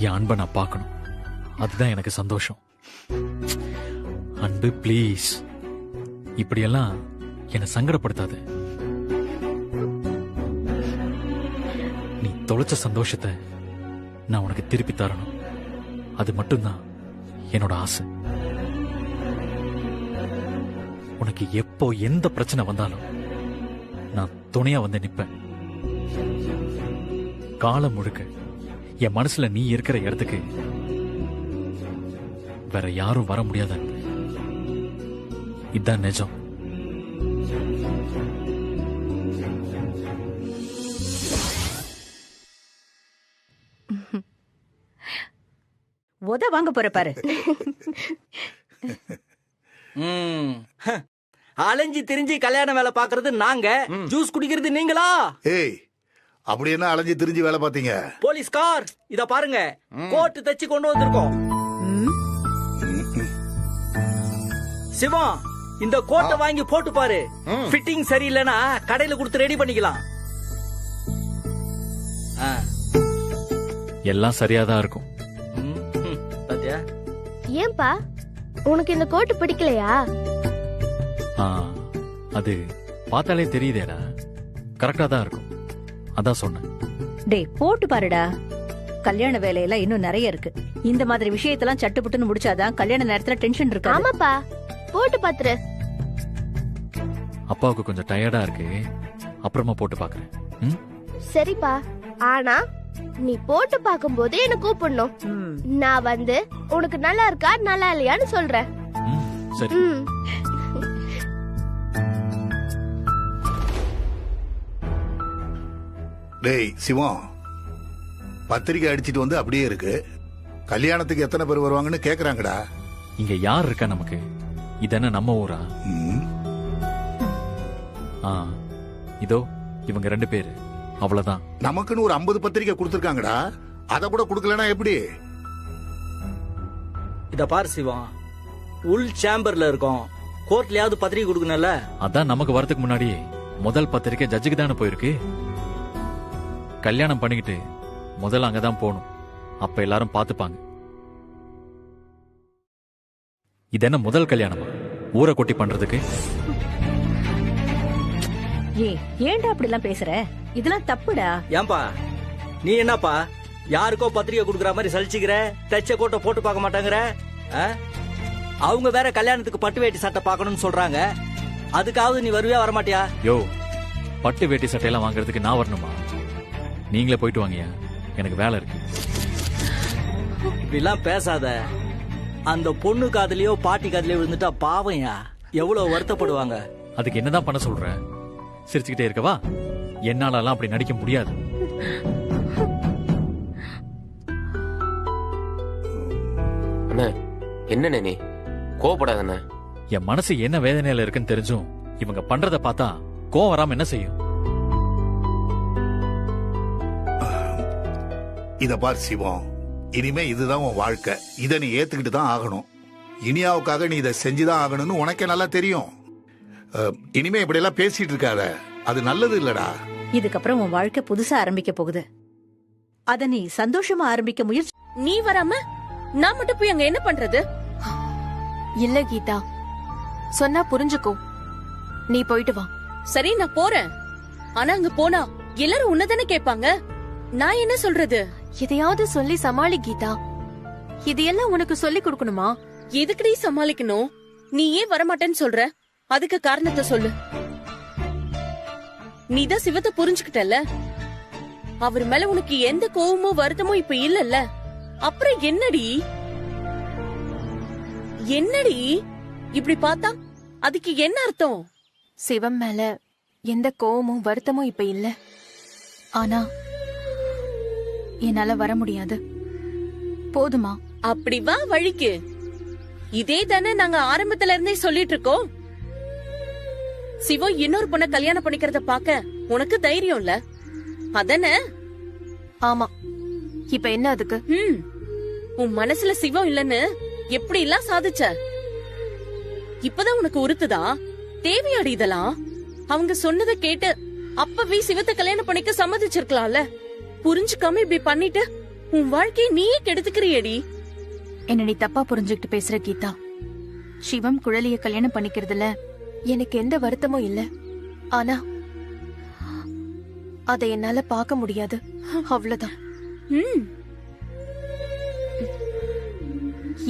S2: என் அன்பை நான் பார்க்கணும். அதுதான் எனக்கு சந்தோஷம். அன்பு, பிளீஸ் இப்படியெல்லாம் என்னை சங்கடப்படுத்தாத. நீ தொலைச்ச சந்தோஷத்தை நான் உனக்கு திருப்பி தரணும். அது மட்டும்தான் என்னோட ஆசை. உனக்கு எப்போ எந்த பிரச்சனை வந்தாலும் நான் துணையா வந்து நிப்பேன். காலம் முழுக்க என் மனசுல நீ இருக்கிற இடத்துக்கு வேற யாரும் வர முடியாத. இதுதான் நிஜம்.
S8: உத வாங்க போற பாரு.
S9: அலைஞ்சி திரிஞ்சு கல்யாண வேலை பாக்குறது நாங்க, ஜூஸ் குடிக்கிறது நீங்களா?
S11: ஏய், அப்படி என்ன அலைஞ்சி திரிஞ்சு வேலை பாத்தீங்க?
S9: போலீஸ்கார், இத பாருங்க, கோட்டு தச்சு கொண்டு வந்திருக்கோம். சிவா, இந்த கோட்டை வாங்கி போட்டு பாரு. ஃபிட்டிங் சரியில்லைன்னா கடையில கொடுத்து ரெடி பண்ணிக்கலாம்.
S2: எல்லாம் சரியாதான் இருக்கும்.
S5: ஏன்பா உனக்கு இந்த கோட்டு பிடிக்கலையா?
S2: அது பார்த்தாலே தெரியுதேடா, கரெக்டா தான் இருக்கும். அதான் சொன்னேன்.
S8: டேய், போட்டு பாருடா. கல்யாண வேலையெல்லாம் இன்னும் நிறைய இருக்கு. இந்த மாதிரி விஷயத்தெல்லாம் சட்டுப்புட்டுன்னு முடிச்சாதான் கல்யாண நேரத்துல டென்ஷன் இருக்கு.
S5: ஆமாப்பா, போட்டு பாத்துரு.
S2: அப்பாவுக்கு கொஞ்சம் டயர்டா இருக்கு, அப்புறமா போட்டு பாக்குறேன்.
S5: சரிப்பா, ஆனா நீ போட்டு பாக்கும்போது என்ன கூப்பிடணும். நான் வந்து உனக்கு நல்லா இருக்கா நல்லா இல்லையான்னு சொல்றேன்.
S2: சரி.
S11: டேய் சிவம், பத்திரிக்கை அடிச்சிட்டு வந்து அப்படியே இருக்கு. கல்யாணத்துக்கு எத்தனை பேர் வருவாங்கன்னு கேக்குறாங்கடா.
S2: இங்க யார் இருக்கா நமக்கு? இதென்ன நம்ம ஊரா? இதோ இவங்க 2 பேரு, அவ்வளவுதான்.
S11: நமக்குன்னு ஒரு 50 பத்திரிக்கை கொடுத்திருக்காங்கடா. அத கூட கொடுக்கலனா எப்படி?
S9: இத பாரு சிவா, உள் சேம்பர்ல இருக்கோம், கோர்ட்லயாவது பத்திரிக்கை கொடுக்கணும்ல.
S2: அதான் நமக்கு வரதுக்கு முன்னாடி முதல் பத்திரிக்கை ஜட்ஜுக்கு தானே போயிருக்கு. கல்யாணம் பண்ணிக்கிட்டு முதல்ல அங்கதான் போகணும். அப்ப எல்லாரும் பாத்துப்பாங்க. இது என்ன முதல் கல்யாணமா ஊரை கொட்டி பண்றதுக்கு?
S8: ஏன்டா அப்படி எல்லாம் பேசுற? இதெல்லாம் தப்புடா.
S9: ஏன்பா நீ என்னப்பா யாருக்கோ பத்திரிக்கை கொடுக்கற மாதிரி சலிச்சுக்கிற? தச்ச கோட்டை போட்டு பார்க்க மாட்டாங்கற? அவங்க வேற கல்யாணத்துக்கு பட்டு வேட்டி சட்டை பார்க்கணும்னு சொல்றாங்க. அதுக்காவது நீ வருவியா வரமாட்டியா?
S2: யோ, பட்டு வேட்டி சட்டையெல்லாம் வாங்குறதுக்கு நான் வரணுமா? நீங்களே போயிட்டு வாங்கயா, எனக்கு வேலை இருக்கு.
S9: இப்படி எல்லாம் பேசாத. அந்த பொண்ணு காதலியோ பாட்டி காதலியோ விழுந்துட்டா பாவம்யா, எவ்வளவு வருத்தப்படுவாங்க.
S2: அதுக்கு என்னதான் பண்ண சொல்ற? சிரிச்சுக்கிட்டே இருக்கவா? என்னாலலாம் அப்படி நடிக்க முடியாது.
S12: அண்ணே என்ன நீ கோவப்படாதண்ணே.
S2: என் மனசு என்ன வேதனையில இருக்குன்னு தெரிஞ்சும் இவங்க பண்றத பார்த்தா கோவம் வராம என்ன செய்யும்?
S11: இத பார் சிவம், இனிமே இதுதான் உன் வாழ்க்கை. இதை நீ ஏத்துக்கிட்டு தான் ஆகணும். இனியாவுக்காக நீ இதை செஞ்சுதான் ஆகணும்னு உனக்கே நல்லா தெரியும். இனிமே இப்படி எல்லாம் பேசிட்டு இருக்காத, அது நல்லது இல்லடா.
S8: இதுக்கப்புறம் உன் வாழ்க்கை புதுசா ஆரம்பிக்க போகுது. அத நீ சந்தோஷமா ஆரம்பிக்க முயற்சி.
S3: நீ வராம நான் மட்டும் போய் அங்க என்ன பண்றது?
S1: இல்ல கீதா, சொன்னா புரிஞ்சுக்கோ. நீ போயிட்டு வா.
S3: சரி நான் போறேன். ஆனா அங்க போனா எல்லாரும் உன்னதானே கேட்பாங்க. நான் என்ன சொல்றது?
S1: எதையாவது சொல்லி சமாளி கீதா. இதையெல்லாம் உனக்கு சொல்லி கொடுக்கணுமா?
S3: எதுக்குடி சமாளிக்கணும்? நீ ஏன் வரமாட்டேன்னு சொல்ற? அதுக்கு காரணத்தை சொல்லு. நீதான் சிவத்தை புரிஞ்சுக்கிட்டல. அவர் மேல உனக்கு எந்த கோவமோ வருத்தமோ இப்ப இல்லல்ல. அப்புறம் என்னடி இப்படி பார்த்தா அதுக்கு என்ன அர்த்தம்?
S1: சிவம் மேல எந்த கோவமும் வருத்தமும் இப்ப இல்ல. ஆனா என்னால வர முடியாது. போதுமா?
S3: அப்படி வா வழிக்கு. இதே தானே நாங்க ஆரம்பத்துல இருந்தே சொல்லிட்டு இருக்கோம். சிவம் இன்னொரு பொண்ண கல்யாணம் பண்ணிக்கிறத பாக்க உனக்கு தைரியம் இல்ல அதானே?
S1: ஆமா. இப்ப என்ன அதுக்கு?
S3: உன் மனசுல சிவம் இல்லன்னு எப்படி எல்லாம் சாதிச்ச? இப்பதான் உனக்கு உறுத்துதா? தேவையாடி இதெல்லாம்? அவங்க சொன்னதை கேட்டு அப்பவே சிவத்தை கல்யாணம் பண்ணிக்க சம்மதிச்சிருக்கலாம்ல. புரிஞ்சுக்காம இப்படி பண்ணிட்டு உன் வாழ்க்கையை நீயே கெடுத்துக்கிறியடி.
S1: என்ன நீ தப்பா புரிஞ்சுக்கிட்டு பேசுற கீதா. சிவம் குழலிய கல்யாணம் பண்ணிக்கிறதுல எனக்கு எந்த வருத்தமும் இல்ல. ஆனா அதை என்னால பார்க்க முடியாது, அவ்வளவுதான்.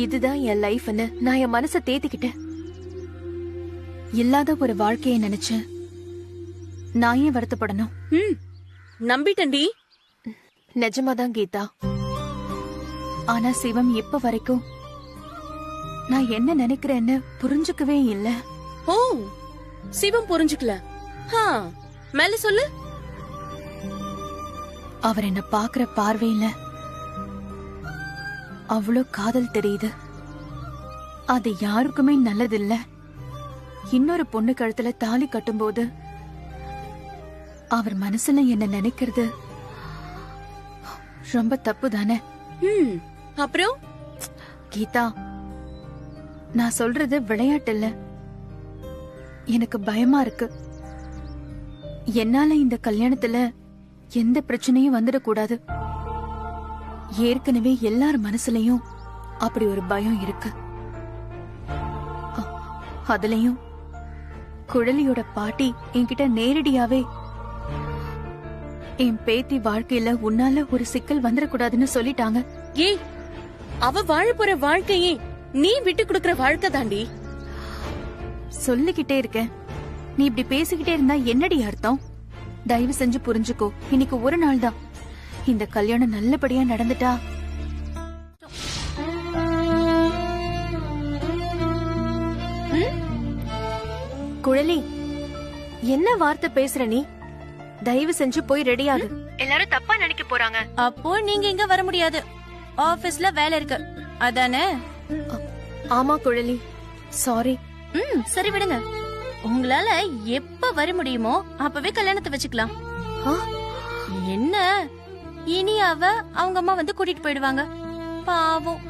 S1: இதுதான் என் லைஃப்னு நான் என் மனசை தேத்திக்கிட்டேன். இல்லாத ஒரு வாழ்க்கையை நினைச்சு நான் ஏன் வருத்தப்படணும்?
S3: நம்பிட்டண்டி.
S1: நிஜமாதான் கீதா. ஆனா சிவம் இப்ப வரைக்கும் நான் என்ன நினைக்கிறேன்னு புரிஞ்சுக்கவே இல்ல.
S3: ஓ, சிவம் புரிஞ்சுக்கல. மேல சொல்லு.
S1: அவர் என்ன பாக்குற பார்வையில அவ்வளோ காதல் தெரியுது. அது யாருக்குமே நல்லதில்ல. இன்னொரு பொண்ணு கழுத்துல தாலி கட்டும்போது அவர் மனசுல என்ன நினைக்கிறது ரொம்ப தப்பு தானே?
S3: அப்புறம்
S1: கீதா, நான் சொல்றது விளையாட்டு இல்ல. எனக்கு பயமா இருக்கு. என்னால இந்த கல்யாணத்துல எந்த பிரச்சனையும் வந்துடக்கூடாது. ஏற்கனவே எல்லார் மனசுலயும் அப்படி ஒரு பயம் இருக்கு. அதுலயும் குழலியோட பாட்டி என்கிட்ட நேரடியாவே என் பேத்தி வாழ்க்கையில உன்னால ஒரு சிக்கல் வந்துடக்கூடாதுன்னு சொல்லிட்டாங்க.
S3: ஏய், அவ வாழ போற வாழ்க்கையே நீ விட்டு கொடுக்கற வாழ்க்கை தாண்டி.
S1: சொல்லிக்கிட்டே இருக்கேன். நீ இப்படி பேசிக்கிட்டே இருந்தா என்னடி அர்த்தம்? தயவு செஞ்சு புரிஞ்சுக்கோ. இன்னைக்கு ஒரு நாள் தான். இந்த கல்யாணம் நல்லபடியா நடந்துட்டா குழலி, என்ன வார்த்தை பேசுற நீ? தயவு செஞ்சு போய் ரெடி ஆகு. எல்லாரும் தப்பா நினைக்க போறாங்க.
S10: அப்போ நீங்க இங்க வர முடியாது. ஆபீஸ்ல வேலை இருக்கு அதானே?
S1: ஆமா குழலி, சாரி.
S10: சரி விடுங்க. உங்களால எப்ப வர முடியுமோ அப்பவே கல்யாணத்தை வச்சுக்கலாம். என்ன இனி அவங்க அம்மா வந்து கூட்டிட்டு போயிடுவாங்க. பாவம்.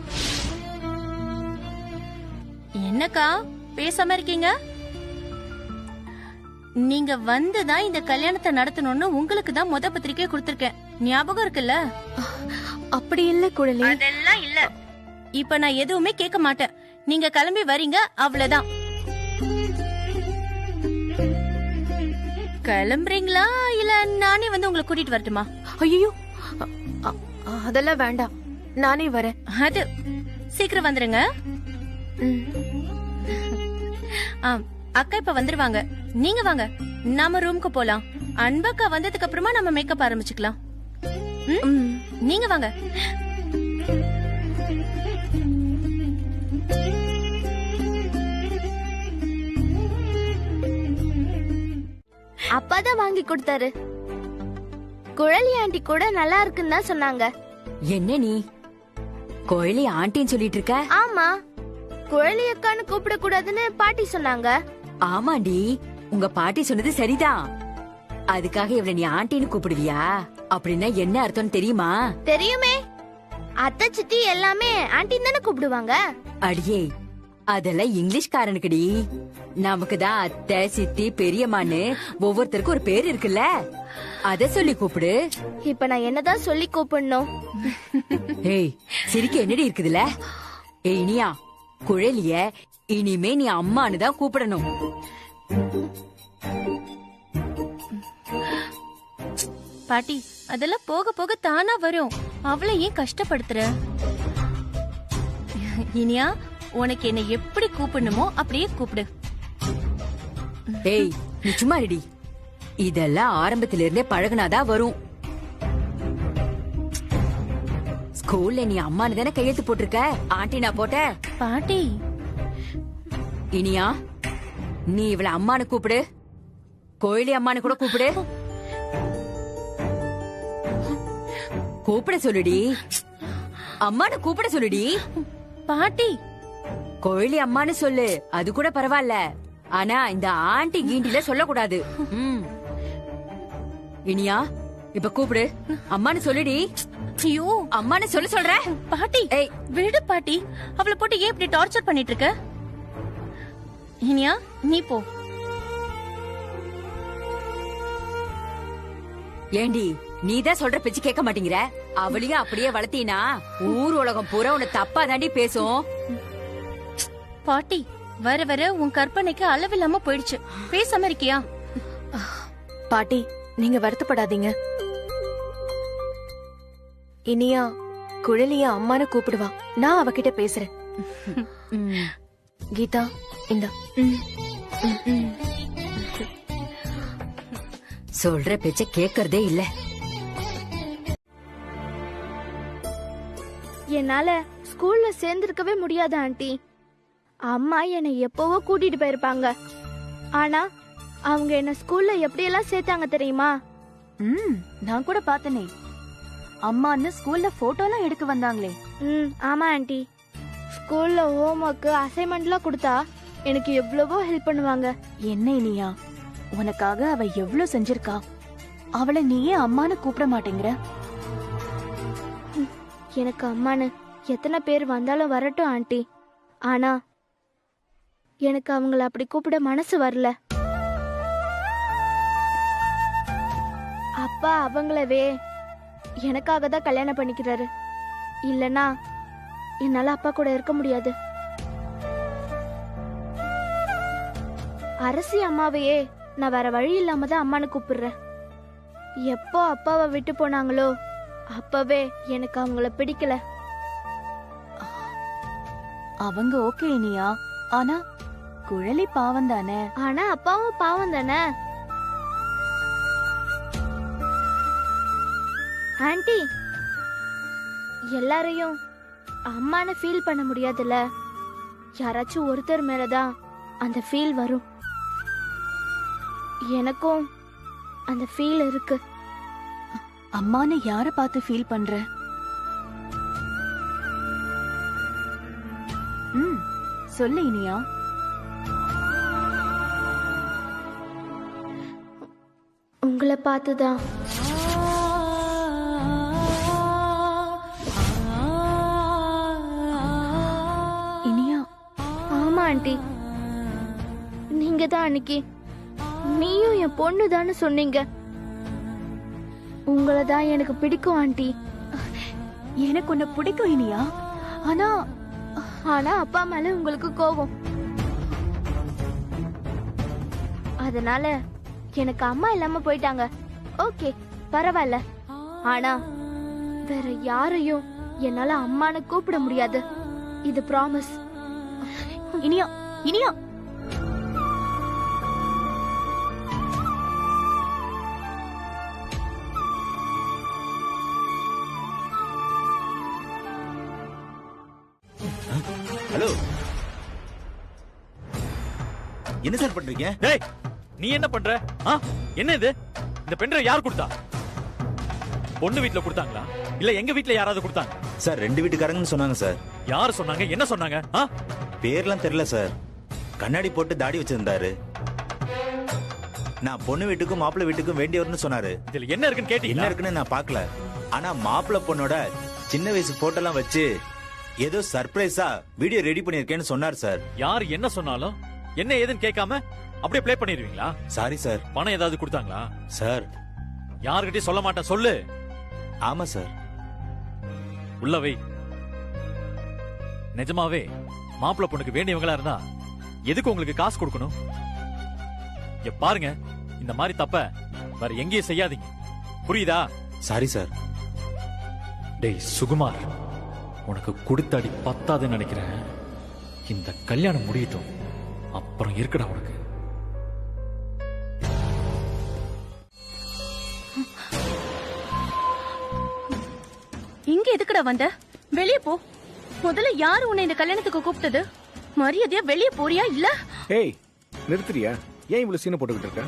S10: என்னக்கா பேசாம இருக்கீங்க? நீங்க வந்துதான் இந்த கல்யாணத்தை நடத்தணும்னு உங்களுக்கு தான் முத பத்திரிக்கை கொடுத்திருக்கேன். ஞாபகம் இருக்குல்ல?
S1: அப்படி இல்ல குழலி.
S10: அதெல்லாம் இல்ல. இப்ப நான் எதுவுமே கேட்க மாட்டேன். நீங்க கிளம்பி வரீங்க, அவ்வளவுதான். கிளம்புறீங்களா இல்ல நானே வந்து உங்களை கூட்டிட்டு வரட்டுமா?
S1: ஐயோ, அதெல்லாம் வேண்டாம், நானே வரேன்.
S10: அது சீக்கிரம் வந்துருங்க. அக்கா இப்ப வந்துருவாங்க. நீங்க வாங்க, நாம ரூமுக்கு போலாம். அன்பக்கா வந்ததுக்கு அப்புறமா நம்ம மேக்கப் ஆரம்பிச்சுக்கலாம். நீங்க வாங்க.
S5: அப்பா தான் வாங்கி கொடுத்தாரு. குழலி ஆண்டி கூட நல்லா இருக்குன்னு தான் சொன்னாங்க.
S4: என்ன நீ கோயிலி ஆண்டின்னு சொல்லிட்டு இருக்க?
S5: ஆமா, குழலி அக்கான்னு கூப்பிட கூடாதுன்னு பாட்டி சொன்னாங்க.
S4: ஆமாண்டி, உங்க பாட்டி சொன்னது சரிதான். அதுக்காக இவள நீ ஆண்டின்னு கூப்பிடுவியா? அப்படின்னா என்ன அர்த்தம் தெரியுமா?
S5: தெரியுமே, அத்தை சித்தி எல்லாமே ஆண்டின்னு தானே கூப்பிடுவாங்க.
S4: அடியே, அதெல்லாம் இங்கிலீஷ்காரனுக்குடி. நமக்கு தான் அத்தை சித்தி பெரியம்மான்னு ஒவ்வொருத்தருக்கும் ஒரு பேர் இருக்குல்ல, அத சொல்லி கூப்பிடு.
S5: இப்ப நான் என்னதான் சொல்லி கூப்பிடணும்?
S4: ஏய், சிரிக்க என்னடி இருக்குதுல? ஏய் இனியா, குழலிய இனிமே நீ அம்மான்னு தான் கூப்பிடணும்.
S10: பாட்டி, அதெல்லாம் போக போக தானா வரும். அவளை ஏன் கஷ்டப்படுத்துற? இனியா, உனக்கு என்ன எப்படி கூப்பிடணுமோ அப்படியே கூப்பிடு.
S4: ஏய், நீ சும்மா இருடி. இதெல்லாம் ஆரம்பத்துல இருந்தே பழகுனாதான் வரும். ஸ்கூல்ல நீ அம்மானு தானே கையெழுத்து போட்டிருக்க, ஆண்டி நான் போட்ட?
S10: பாட்டி,
S4: இனியா, நீ இவள அம்மானு கூப்பிடு. கோயிலி அம்மானு கூட கூப்பிடு. கூப்பிட சொல்லுடி, அம்மானு கூப்பிட சொல்லுடி.
S10: பாட்டி,
S4: கோயிலி அம்மானு சொல்லு, அது கூட பரவாயில்ல. ஆனா இந்த ஆண்டி கீண்டில சொல்லக்கூடாது. இனியா, இப்ப கூப்பிடு, அம்மானு சொல்லுடி.
S10: ஐயோ,
S4: அம்மானு சொல்ல சொல்ற.
S10: பாட்டி,
S4: ஏய்
S10: விடு பாட்டி. அவளை போட்டு ஏன் இப்படி டார்ச்சர் பண்ணிட்டு இருக்க? இனியா, நீ போ.
S4: ஏண்டி, நீதான் சொல்ற பேச்சு கேட்க மாட்டேங்கிற? அவளையும் அப்படியே வளர்த்தீனா ஊர் உலகம் பூரா உன்னை தப்பா தாண்டி பேசும்.
S10: பாட்டி, வர வர உன் கற்பனைக்கு அளவில்லாம போயிடுச்சு. பேசாம இருக்கியா?
S1: பாட்டி, நீங்க வருத்தப்படாதீங்க. இனியா குழலிய அம்மானு கூப்பிடுவா. நான் அவகிட்ட பேசுறேன். கீதா, இந்த
S4: சொல்ற பேச்ச கேக்குறதே இல்ல.
S5: என்னால ஸ்கூல்ல சேர்ந்திருக்கவே முடியாது ஆண்டி. அம்மா என்னை எப்பவோ கூட்டிட்டு போயிருப்பாங்க. ஆனா அவங்க என்ன ஸ்கூல்ல எப்படியெல்லாம் சேர்த்தாங்க தெரியுமா?
S7: நான் கூட பார்த்தனே, அம்மான்னு ஸ்கூல்ல போட்டோலாம் எடுக்க வந்தாங்களே.
S5: ஆமா ஆண்டி. ஸ்கூல்ல ஹோம் ஒர்க் அசைன்மெண்ட்லாம் கொடுத்தா எனக்கு எவ்வளவோ ஹெல்ப் பண்ணுவாங்க.
S7: என்ன இனியா, உனக்காக அவ எவ்வளவு செஞ்சிருக்கா. அவளை நீயே அம்மான்னு கூப்பிட மாட்டேங்கிற.
S5: எனக்கு அம்மானு எத்தனை பேர் வந்தாலும் வரட்டும் ஆண்டி. ஆனா எனக்கு அவங்கள அப்படி கூப்பிட மனசு வரல. அப்பா அவங்களவே எனக்காக தான் கல்யாணம் பண்ணிக்கிறாரு. இல்லனா என்னால அப்பா கூட இருக்க முடியாது. அரசி அம்மாவையே நான் வேற வழி இல்லாம தான் அம்மானு கூப்பிடுறேன். எப்போ அப்பாவை விட்டு போனாங்களோ அப்பவே எனக்கு அவங்கள பிடிக்கல.
S7: அவங்க ஓகே இனியா, ஆனா குழலி பாவம் தானே.
S5: ஆனா அப்பாவும் பாவம் தானே ஆண்டி. எல்லாரையும் அம்மானு ஃபீல் பண்ண முடியாதுல்ல. யாராச்சும் ஒருத்தர் மேலதான் அந்த ஃபீல் வரும். எனக்கும் அந்த ஃபீல் இருக்கு.
S7: அம்மான்னு யார பார்த்து ஃபீல் பண்ற? சொல்லு இனியா.
S5: உங்களை பார்த்துதான்.
S7: இனியா.
S5: ஆமா ஆண்டி, நீங்க தான் அன்னைக்கு நீயும் என் பொண்ணு தான்னு சொன்னீங்க. உங்களை தான் எனக்கு பிடிக்கும் ஆண்டி.
S7: எனக்கு உன்னை பிடிக்கும் இனியா. ஆனா
S5: ஆனா அப்பா மேல உங்களுக்கு கோபம். அதனால எனக்கு அம்மா இல்லாம போயிட்டாங்க. ஓகே, பரவாயில்ல. ஆனா வேற யாரையும் என்னால அம்மானு கூப்பிட முடியாது. இது ப்ராமிஸ்.
S7: இனியா, இனியா.
S13: ஹலோ, என்ன சார் பண்றீங்க?
S2: டேய், நீ என்ன பண்ற? என்ன இது? இந்த பென்ட்ரைவ் யார் கொடுத்தா? பொண்ணு வீட்ல கொடுத்தாங்களா இல்ல எங்க வீட்ல யாராவது கொடுத்தாங்க?
S13: சார் 2 வீட்டுக்காரங்கன்னு சொன்னாங்க சார்.
S2: யார் சொன்னாங்க? என்ன சொன்னாங்க?
S13: பேர்லாம் தெரியல சார். கண்ணாடி போட்டு தாடி வச்சிருந்தாரு. நான் பொண்ணு வீட்டுக்கும் மாப்பிள்ளை வீட்டுக்கும் வேண்டியவர்னு சொன்னாரு.
S2: இதுல என்ன இருக்குன்னு கேட்டீங்க?
S13: என்ன இருக்குன்னு நான் பார்க்கல. ஆனா மாப்பிள்ளை பொண்ணோட சின்ன வயசு போட்டோலாம் வச்சு ஏதோ சர்ப்ரைஸா வீடியோ ரெடி பண்ணிருக்கேன்னு சொன்னார் சார்.
S2: யார் என்ன சொன்னாலும் என்ன ஏதுன்னு கேட்காம அப்படியே ப்ளே பண்ணிடுவீங்களா?
S13: Sorry sir.
S2: பணம் ஏதாவது கொடுத்தாங்களா?
S13: சார்
S2: யார்கிட்டயும் சொல்ல மாட்டேன், சொல்லு.
S13: ஆமா சார்.
S2: உள்ளவை நிஜமாவே மாப்பிள்ளை பொண்ணுக்கு வேண்டியவங்களா இருந்தா எதுக்கு உங்களுக்கு காசு கொடுக்கணும்? பாருங்க, இந்த மாதிரி தப்ப வேற எங்கேயும் செய்யாதீங்க, புரியுதா?
S13: Sorry sir.
S2: டேய் சுகுமார், உனக்கு கொடுத்த அடி பத்தாதுன்னு நினைக்கிறேன். இந்த கல்யாணம் முடியட்டும், அப்புறம் இருக்குடா உனக்கு.
S10: இங்க எதுக்குடா வந்த? வெளியே போ. முதல்ல யாரு உன்னை இந்த கல்யாணத்துக்கு கூப்பிட்டது? மரியாதையா வெளியே போறியா இல்ல?
S14: ஏய், நிறுத்துறியா? ஏன் இவ்வளவு சீனை போட்டுக்கிட்டு இருக்க?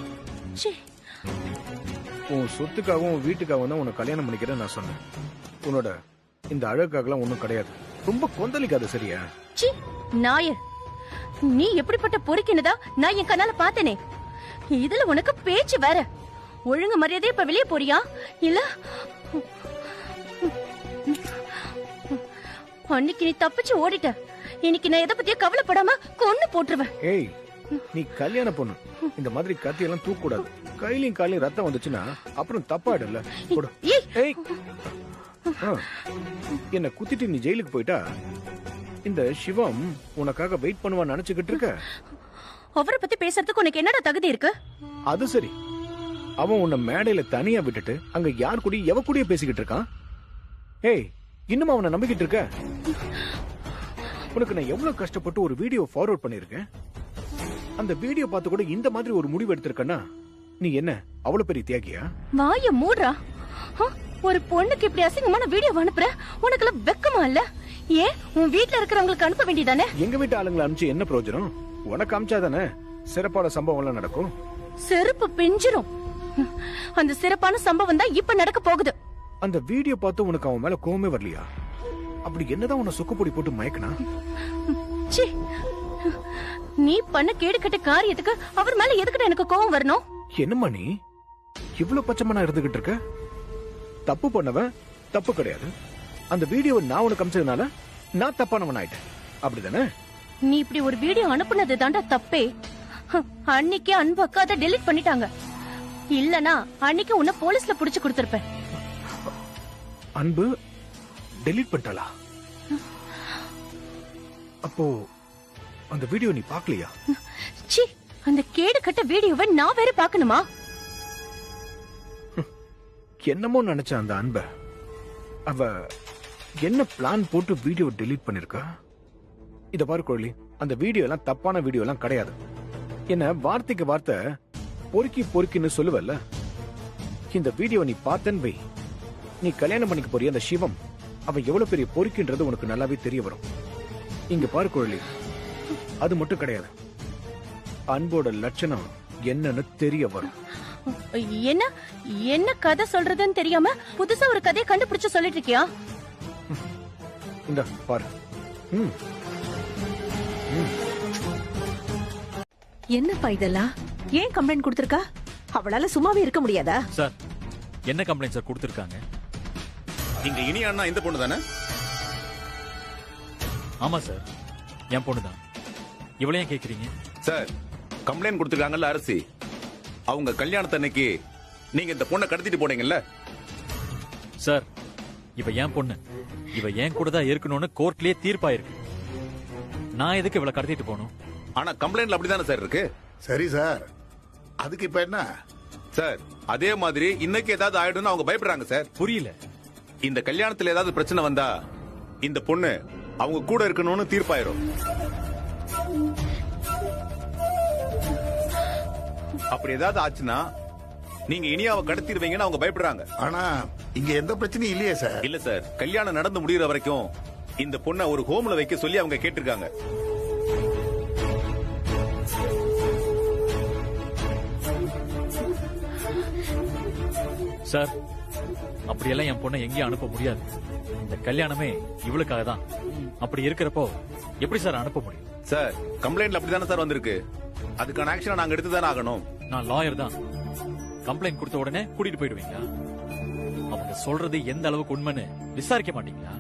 S14: உன் சொத்துக்காகவும் வீட்டுக்காகவும் தான் உன்னை கல்யாணம் பண்ணிக்கிறேன் நான் சொன்னேன். உன்னோட இந்த அழகுக்காகலாம் ஒண்ணும் கிடையாது. ரொம்ப கொந்தளிக்காது, சரியா?
S10: சி நாய, நீ எப்படிப்பட்ட பொறுக்கினதா நான் என் கண்ணால பார்த்தேனே. இதுல உனக்கு பேச்சு வேற. ஒழுங்கு மரியாதையா இப்ப வெளியே போறியா இல்ல? அன்னைக்கு நீ தப்பிச்சு ஓடிட்ட. இன்னைக்கு நான் எதை பத்தியா கவலைப்படாம கொன்னு போட்டுருவேன்.
S14: ஏய், நீ கல்யாண பொண்ணு. இந்த மாதிரி கத்தி எல்லாம் தூக்க கூடாது. கையிலையும் காலையும் ரத்தம் வந்துச்சுன்னா அப்புறம் தப்பாயிடல. ஏய், என்ன குத்திட்டு நீ ஜெயிலுக்கு போயிட்டா இந்த சிவம் உனக்காக வெயிட் பண்ணுவான்னு நினைச்சுக்கிட்டு இருக்க?
S10: அவரை பத்தி பேசுறதுக்கு உனக்கு என்னடா தகுதி இருக்கு?
S14: அது சரி, அவன் உன்னை மேடையில தனியா விட்டுட்டு அங்க யார் கூட எவ கூடயே பேசிக்கிட்டு இருக்கான். ஏய், இன்னும் அவனை நம்பிக்கிட்டு இருக்க? உனக்கு நான் எவ்வளவு கஷ்டப்பட்டு ஒரு வீடியோ ஃபார்வர்ட் பண்ணிருக்கேன். அந்த வீடியோ பார்த்து கூட இந்த மாதிரி ஒரு முடிவு எடுத்திருக்கனா நீ என்ன அவ்வளவு பெரிய தியாகியா?
S10: வாய மூடுறா. ஒரு பொண்ணுக்கு இப்படி அசிங்கமான வீடியோ அனுப்புற, உனக்கு வெக்கமா இல்ல? ஏன் உன் வீட்டுல இருக்கிறவங்களுக்கு அனுப்ப வேண்டியதானே?
S14: எங்க வீட்டு ஆளுங்களை அனுப்பிச்சு என்ன பிரயோஜனம்? உனக்கு அனுப்பிச்சாதானே சிறப்பான சம்பவம் எல்லாம் நடக்கும்.
S10: செருப்பு பிஞ்சிரும். அந்த சிறப்பான சம்பவம் தான் இப்ப நடக்க போகுது.
S14: அந்த வீடியோ பார்த்து உனக்கு அவன் மேல கோவமே வரலையா? அப்படி என்னதான் உன்னை சொக்குப்பொடி போட்டு மயக்கனா?
S10: நீ பண்ண கேடு கட்ட காரியத்துக்கு அவர் மேல எதுக்கிட்ட எனக்கு கோவம் வரணும்?
S14: என்னம்மா நீ இவ்வளவு பச்சைமனா இருந்துகிட்டு இருக்க? தப்பு பண்ணவன் தப்பு கிடையாது. அந்த வீடியோவை நான் உனக்கு அனுப்பிச்சதுனால நான் தப்பானவன் ஆயிட்டேன், அப்படிதானே?
S10: நீ இப்படி ஒரு வீடியோ அனுப்புனது தாண்டா தப்பே. அன்னைக்கே அன்பு அக்கா அதை டெலீட் பண்ணிட்டாங்க. இல்லனா அன்னைக்கு உன்னை போலீஸ்ல புடிச்சு கொடுத்திருப்பேன்.
S14: அன்பு டெலீட் பண்ணிட்டாளா? அப்போ அந்த வீடியோ நீ பாக்கலையா?
S10: சி, அந்த கேடு கட்ட வீடியோவை நான் வேற பாக்கணுமா?
S14: என்னமோ நினைச்ச அந்த அன்ப அவ என்ன பிளான் போட்டு வீடியோ டெலீட் பண்ணிருக்கா? இத பாரு கோழி, அந்த வீடியோ எல்லாம் தப்பான வீடியோ எல்லாம் கிடையாது. என்ன வார்த்தைக்கு வார்த்தை பொறுக்கி பொறுக்கின்னு சொல்லுவல்ல. இந்த வீடியோ நீ பார்த்தன்னு வை, நீ கல்யாணம் பண்ணிக்க போறிய அந்த சிவம் அவன் எவ்வளவு பெரிய பொறுக்கின்றது உனக்கு நல்லாவே தெரிய வரும். இங்க பாரு கோழி, அது மட்டும் கிடையாது, அன்போட லட்சணம் என்னன்னு தெரிய வரும்.
S10: என்ன என்ன கதை சொல்றதுன்னு தெரியாம புதுசா ஒரு கதையை கண்டுபிடிச்சு சொல்லிட்டு இருக்கியா?
S14: இந்த பாரு.
S8: என்னப்பா இதெல்லாம்? ஏன் கம்ப்ளைண்ட் கொடுத்திருக்கா? அவளால சும்மாவே இருக்க முடியாதா?
S2: சார், என்ன கம்ப்ளைண்ட் சார் கொடுத்திருக்காங்க?
S15: இங்க இனி அண்ணா இந்த பொண்ணு தானே?
S2: ஆமா சார், என் பொண்ணு தான். இவ்வளவு ஏன் கேக்குறீங்க?
S15: சார், கம்ப்ளைண்ட் கொடுத்திருக்காங்கல்ல அரசி, அவங்க கல்யாணத்தன்னைக்கு நீங்க இந்த பொண்ணை கடத்திட்டு போனீங்கல்ல?
S2: சார், இவ என் பொண்ணு, இவ என் கூட தான் இருக்கணும்னு கோர்ட்லயே தீர்ப்பாயிருக்கு. நான் எதுக்கு இவளை கடத்திட்டு போகணும்?
S15: ஆனா கம்ப்ளைண்ட்ல அப்படிதானே சார் இருக்கு.
S11: சரி சார், அதுக்கு இப்ப என்ன
S15: சார்? அதே மாதிரி இன்னைக்கு ஏதாவது ஆயிடும்னு அவங்க பயப்படுறாங்க சார்.
S2: புரியல.
S15: இந்த கல்யாணத்துல ஏதாவது பிரச்சனை வந்தா இந்த பொண்ணு அவங்க கூட இருக்கணும்னு தீர்ப்பாயிரும். அப்படி ஏதாவது ஆச்சுன்னா நீங்க இனியாவை கடத்திடுவீங்கன்னு அவங்க பயப்படுறாங்க.
S11: ஆனா இங்க எந்த பிரச்சனையும் இல்லையே சார்.
S15: இல்ல சார், கல்யாணம் நடந்து முடியற வரைக்கும் இந்த பொண்ணை ஒரு ஹோம்ல வைக்க சொல்லி அவங்க கேட்டிருக்காங்க.
S2: சார், அப்படியெல்லாம் என் பொண்ணை எங்கேயும் அனுப்ப முடியாது. இந்த கல்யாணமே இவளுக்காக தான். அப்படி இருக்கிறப்போ எப்படி சார் அனுப்ப முடியும்?
S15: சார், கம்ப்ளைண்ட்ல அப்படிதானே சார் வந்திருக்கு. அதுக்கான ஆக்ஷனை நாங்க எடுத்து தானே ஆகணும்.
S2: நான் லாயர் தான். கம்ப்ளைண்ட் கொடுத்த உடனே கூட்டிட்டு போயிடுவீங்களா? அவங்க சொல்றது எந்த அளவுக்கு உண்மைன்னு விசாரிக்க மாட்டீங்களா?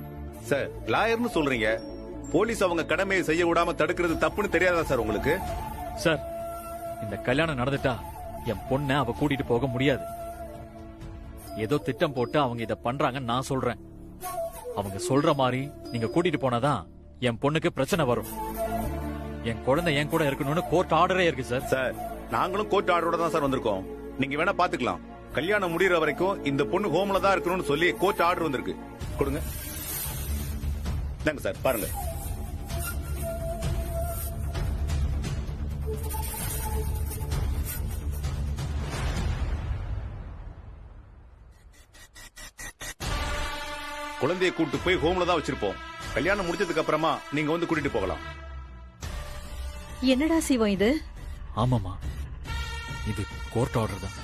S15: சார், லாயர்னு சொல்றீங்க, போலீஸ் அவங்க கடமையை செய்ய விடாம தடுக்கிறது தப்புன்னு தெரியாதா சார் உங்களுக்கு?
S2: சார், இந்த கல்யாணம் நடந்துட்டா என் பொண்ணை அவ கூட்டிட்டு போக முடியாது. ஏதோ திட்டம் போட்டு அவங்க இத பண்றாங்கன்னு நான் சொல்றேன். அவங்க சொல்ற மாதிரி நீங்க கூட்டிட்டு போனாதான் என் பொண்ணுக்கு பிரச்சனை வரும். என் குழந்தை என் கூட இருக்கணும்னு கோர்ட் ஆர்டரே இருக்கு சார்.
S15: சார், நாங்களும் கோர்ட் ஆர்டரோட தான் சார் வந்திருக்கோம். நீங்க வேணா பாத்துக்கலாம். கல்யாணம் முடியற வரைக்கும் இந்த பொண்ணு ஹோம்ல தான் இருக்கணும்னு சொல்லி கோர்ட் ஆர்டர் வந்திருக்கு. கொடுங்க. தாங்க சார், பாருங்க. குழந்தையை கூட்டு போய் ஹோம்ல தான் வச்சிருப்போம். கல்யாணம் முடிஞ்சதுக்கு அப்புறமா நீங்க வந்து கூட்டிட்டு போகலாம்.
S8: என்னடா சிவம் இது?
S2: ஆமாமா, இது கோர்ட் ஆர்டர் தான்.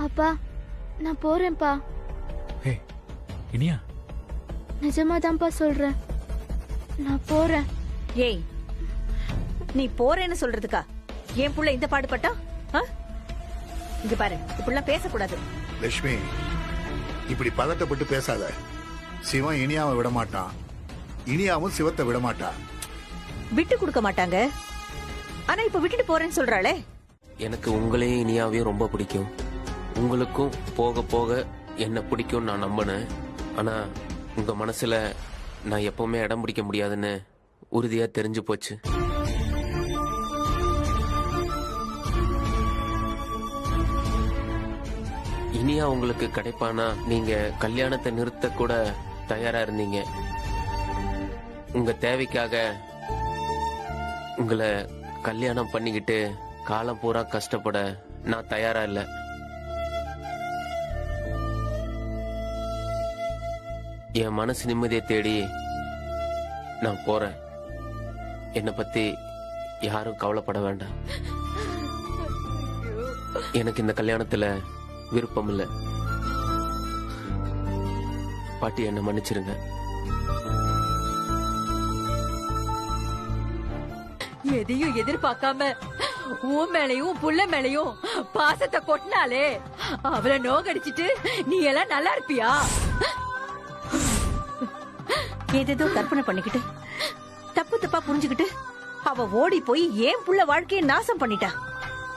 S5: அப்பா, நான் போறேன்ப்பா.
S2: ஹே இனியா,
S5: நிஜமாதான்ப்பா சொல்றேன், நான் போறேன்.
S8: ஏய், நீ போறேன்னு சொல்றதுக்கா என் புள்ள இந்த பாடுபட்டா? இங்க பாரு, இப்படிலாம் பேசக்கூடாது.
S11: லட்சுமி, இப்படி பதட்டப்பட்டு பேசாத. சிவன் இனியாவை விட மாட்டான், இனியாவும் சிவத்தை விட மாட்டா.
S8: விட்டு கொடுக்க மாட்டாங்க. ஆனா இப்ப விட்டுட்டு போறேன்னு சொல்றாளே.
S12: எனக்கு உங்களையும் இனியாவையும் ரொம்ப பிடிக்கும். உங்களுக்கும் போக போக என்ன பிடிக்கும் நான் நம்பினேன். ஆனா உங்க மனசுல நான் எப்பவுமே இடம் பிடிக்க முடியாதுன்னு உறுதியா தெரிஞ்சு போச்சு. இனியா உங்களுக்கு கிடைப்பானா நீங்க கல்யாணத்தை நிறுத்த கூட தயாரா இருந்தீங்க. உங்க தேவைக்காக உங்களை கல்யாணம் பண்ணிக்கிட்டு காலம் பூரா கஷ்டப்பட நான் தயாரா இல்ல. என் மனசு நிம்மதியை தேடி நான் போறேன். என்னை பத்தி யாரும் கவலைப்பட வேண்டாம். எனக்கு இந்த கல்யாணத்துல விருப்பம் இல்ல. பாட்டி, என்ன மன்னிச்சிருங்க.
S4: எதையும் எதிர்பார்க்காம உன் மேலையும் புள்ள மேலையும் பாசத்தை கொட்டினாலே அவளை நோகடிச்சிட்டு நீ எல்லாம் நல்லா இருப்பியா?
S8: ஏதேதோ கற்பனை பண்ணிக்கிட்டு தப்பு தப்பா புரிஞ்சுக்கிட்டு அவ ஓடி போய் ஏன் புள்ள வாழ்க்கையை நாசம் பண்ணிட்டா.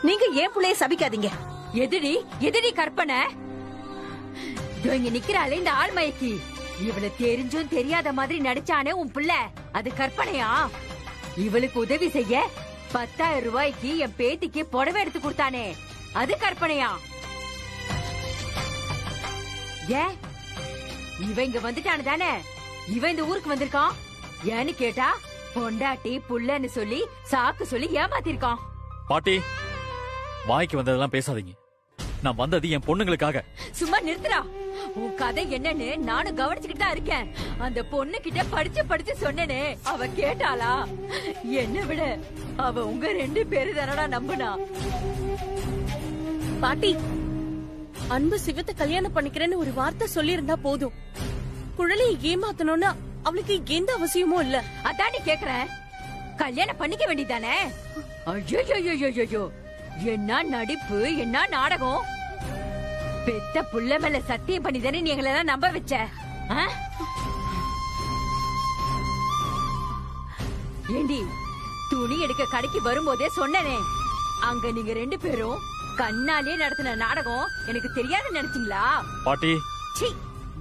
S8: நீங்க ஏன் புள்ளைய சபிக்காதீங்க.
S4: எதிரி கற்பனை. இங்க நிக்கிறாளே இந்த ஆள்மயக்கி, இவளை தெரிஞ்சும் தெரியாத மாதிரி நடிச்சானே உன் புள்ள, அது கற்பனையா? இவளுக்கு உதவி செய்ய 10,000 ரூபாய்க்கு என் பேத்திக்கு புடவை எடுத்து கொடுத்தானே, அது கற்பனையா? ஏன் இவ இங்க வந்துட்டானு தானே இவன் இந்த ஊருக்கு வந்திருக்கான்? ஏன்னு கேட்டா பொண்டாட்டி புள்ளன்னு சொல்லி சாக்கு சொல்லி ஏமாத்திருக்கான்.
S2: பாட்டி, வாய்க்கு வந்ததெல்லாம் பேசாதீங்க. நான் வந்தது என் பொண்ணுங்களுக்காக.
S4: சும்மா நிறுத்துறா. உன் கதை என்னன்னு நானும் கவனிச்சுக்கிட்டு தான் இருக்கேன். அந்த பொண்ணு கிட்ட படிச்சு சொன்னேனே, அவ கேட்டாளா? என்ன விட அவ உங்க 2 பேரு தானடா நம்புனா.
S3: பாட்டி, அன்பு சிவத்தை கல்யாணம் பண்ணிக்கிறேன்னு ஒரு வார்த்தை சொல்லியிருந்தா போதும். குழலையை ஏமாத்தணும்னா அவளுக்கு எந்த அவசியமும் இல்ல.
S4: அதானே கேக்குறேன், கல்யாணம் பண்ணிக்க வேண்டியதானே? ஐயோ, என்ன நடிப்பு, என்ன நாடகம்! பெத்த புள்ள மேல சத்தியம் பண்ணி தானே நீ எங்களை எல்லாம் நம்ப வச்ச. ஏண்டி, துணி எடுக்க கடைக்கு வரும்போதே சொன்னனே, அங்க நீங்க 2 பேரும் கண்ணாலே நடத்தின நாடகம் எனக்கு தெரியாது நினைச்சீங்களா?
S2: பாட்டி,
S4: சீ,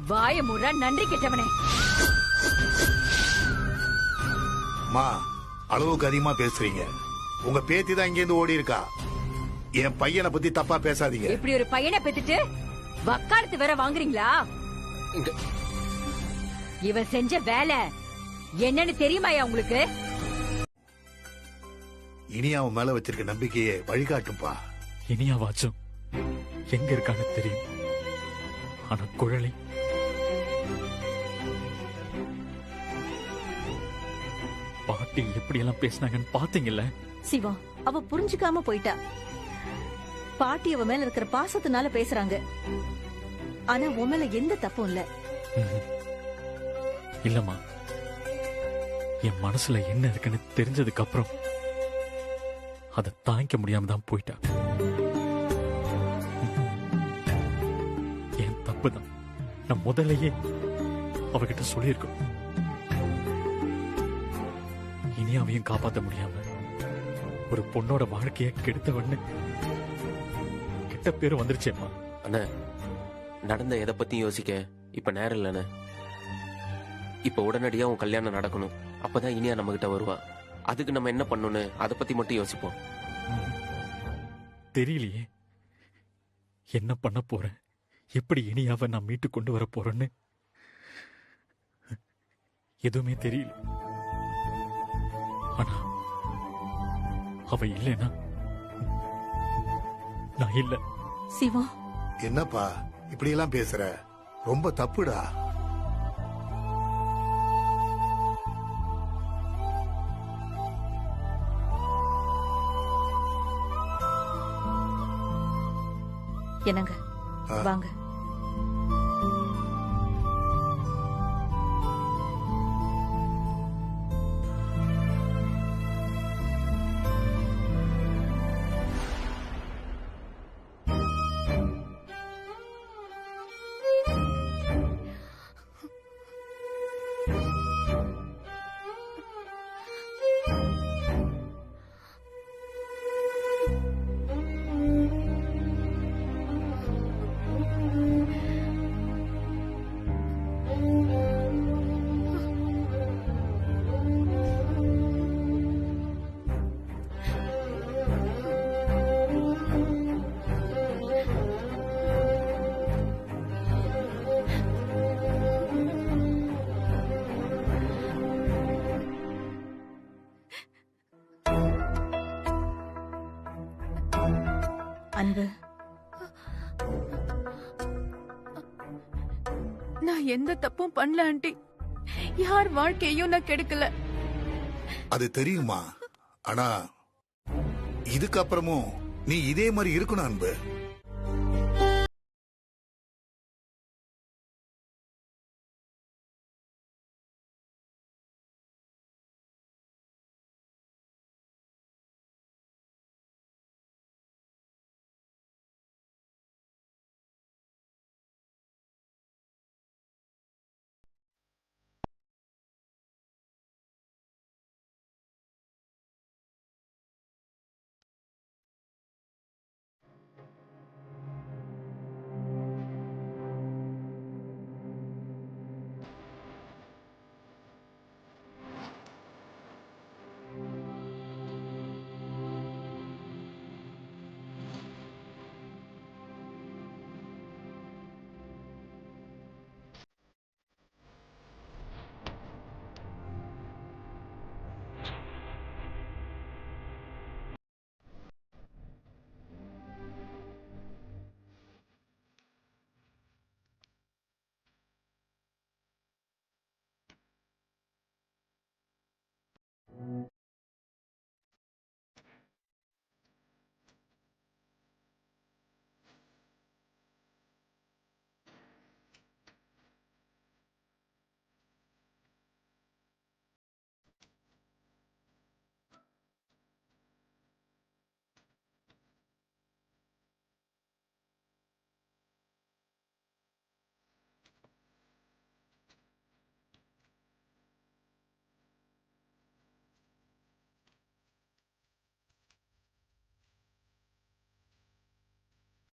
S4: வாய முறா நன்றி கெட்டவனே.
S11: மா, அளவுக்கு அதிகமா பேசுறீங்க. உங்க பேத்தி தான் இங்க இருந்து ஓடி இருக்கா. என் பையனை பத்தி தப்பா பேசாதீங்க.
S4: இப்படி ஒரு பையனை பெத்துட்டு வக்காலத்து வேற வாங்குறீங்களா? இவன் செஞ்ச வேலை என்னன்னு தெரியுமாயா உங்களுக்கு?
S11: இனியாவும் மேல வச்சிருக்க நம்பிக்கையை வழிகாட்டும்பா.
S2: இனியாவாச்சும் எங்க இருக்கான்னு தெரியும். ஆனா குழலி, பாட்டி எப்படி எல்லாம் பேசினாங்கன்னு பாத்தீங்கல்ல?
S8: சிவா, அவ புரிஞ்சுக்காம போயிட்டா. பாட்டி அவ மேல இருக்கிற பாசத்தினால பேசுறாங்க. ஆனா உன் மேல எந்த தப்பும் இல்ல.
S2: இல்லம்மா, என் மனசுல என்ன இருக்குன்னு தெரிஞ்சதுக்கு அப்புறம் அதை தாங்கிக்க முடியாம தான் போயிட்டா. என் தப்பு தான். நான் முதல்லயே அவகிட்ட சொல்லியிருக்கோம். இனி அவையும் காப்பாத்த முடியாம ஒரு பொண்ணோட வாழ்க்கைய கெடுத்தவன்னு கெட்ட பேரு வந்துருச்சேம்மா.
S12: அண்ணா, நடந்த எதை பத்தியும் யோசிக்க இப்ப நேரம் இல்லைண்ணே. இப்ப உடனடியா உன் கல்யாணம் நடக்கணும். அப்பதான் இனியா நம்ம கிட்ட வருவா. அதுக்கு நம்ம என்ன பண்ணணும்னு அதை பத்தி மட்டும் யோசிப்போம்.
S2: தெரியலையே என்ன பண்ண போறேன், எப்படி இனியாவை நான் மீட்டு கொண்டு வர போறேன்னு எதுவுமே தெரியல. ஆனா அவ இல்லைன்னா நான் இல்ல.
S8: சிவா,
S11: என்னப்பா இப்படி எல்லாம் பேசுற? ரொம்ப தப்புடா.
S8: என்னங்க வாங்க. அன்பு,
S1: நான் எந்த தப்பும் பண்ணல ஆண்டி. யார் வாழ்க்கையையும் நான் கெடுக்கல.
S11: அது தெரியுமா? ஆனா இதுக்கப்புறமும் நீ இதே மாதிரி இருக்கணும் அன்பு.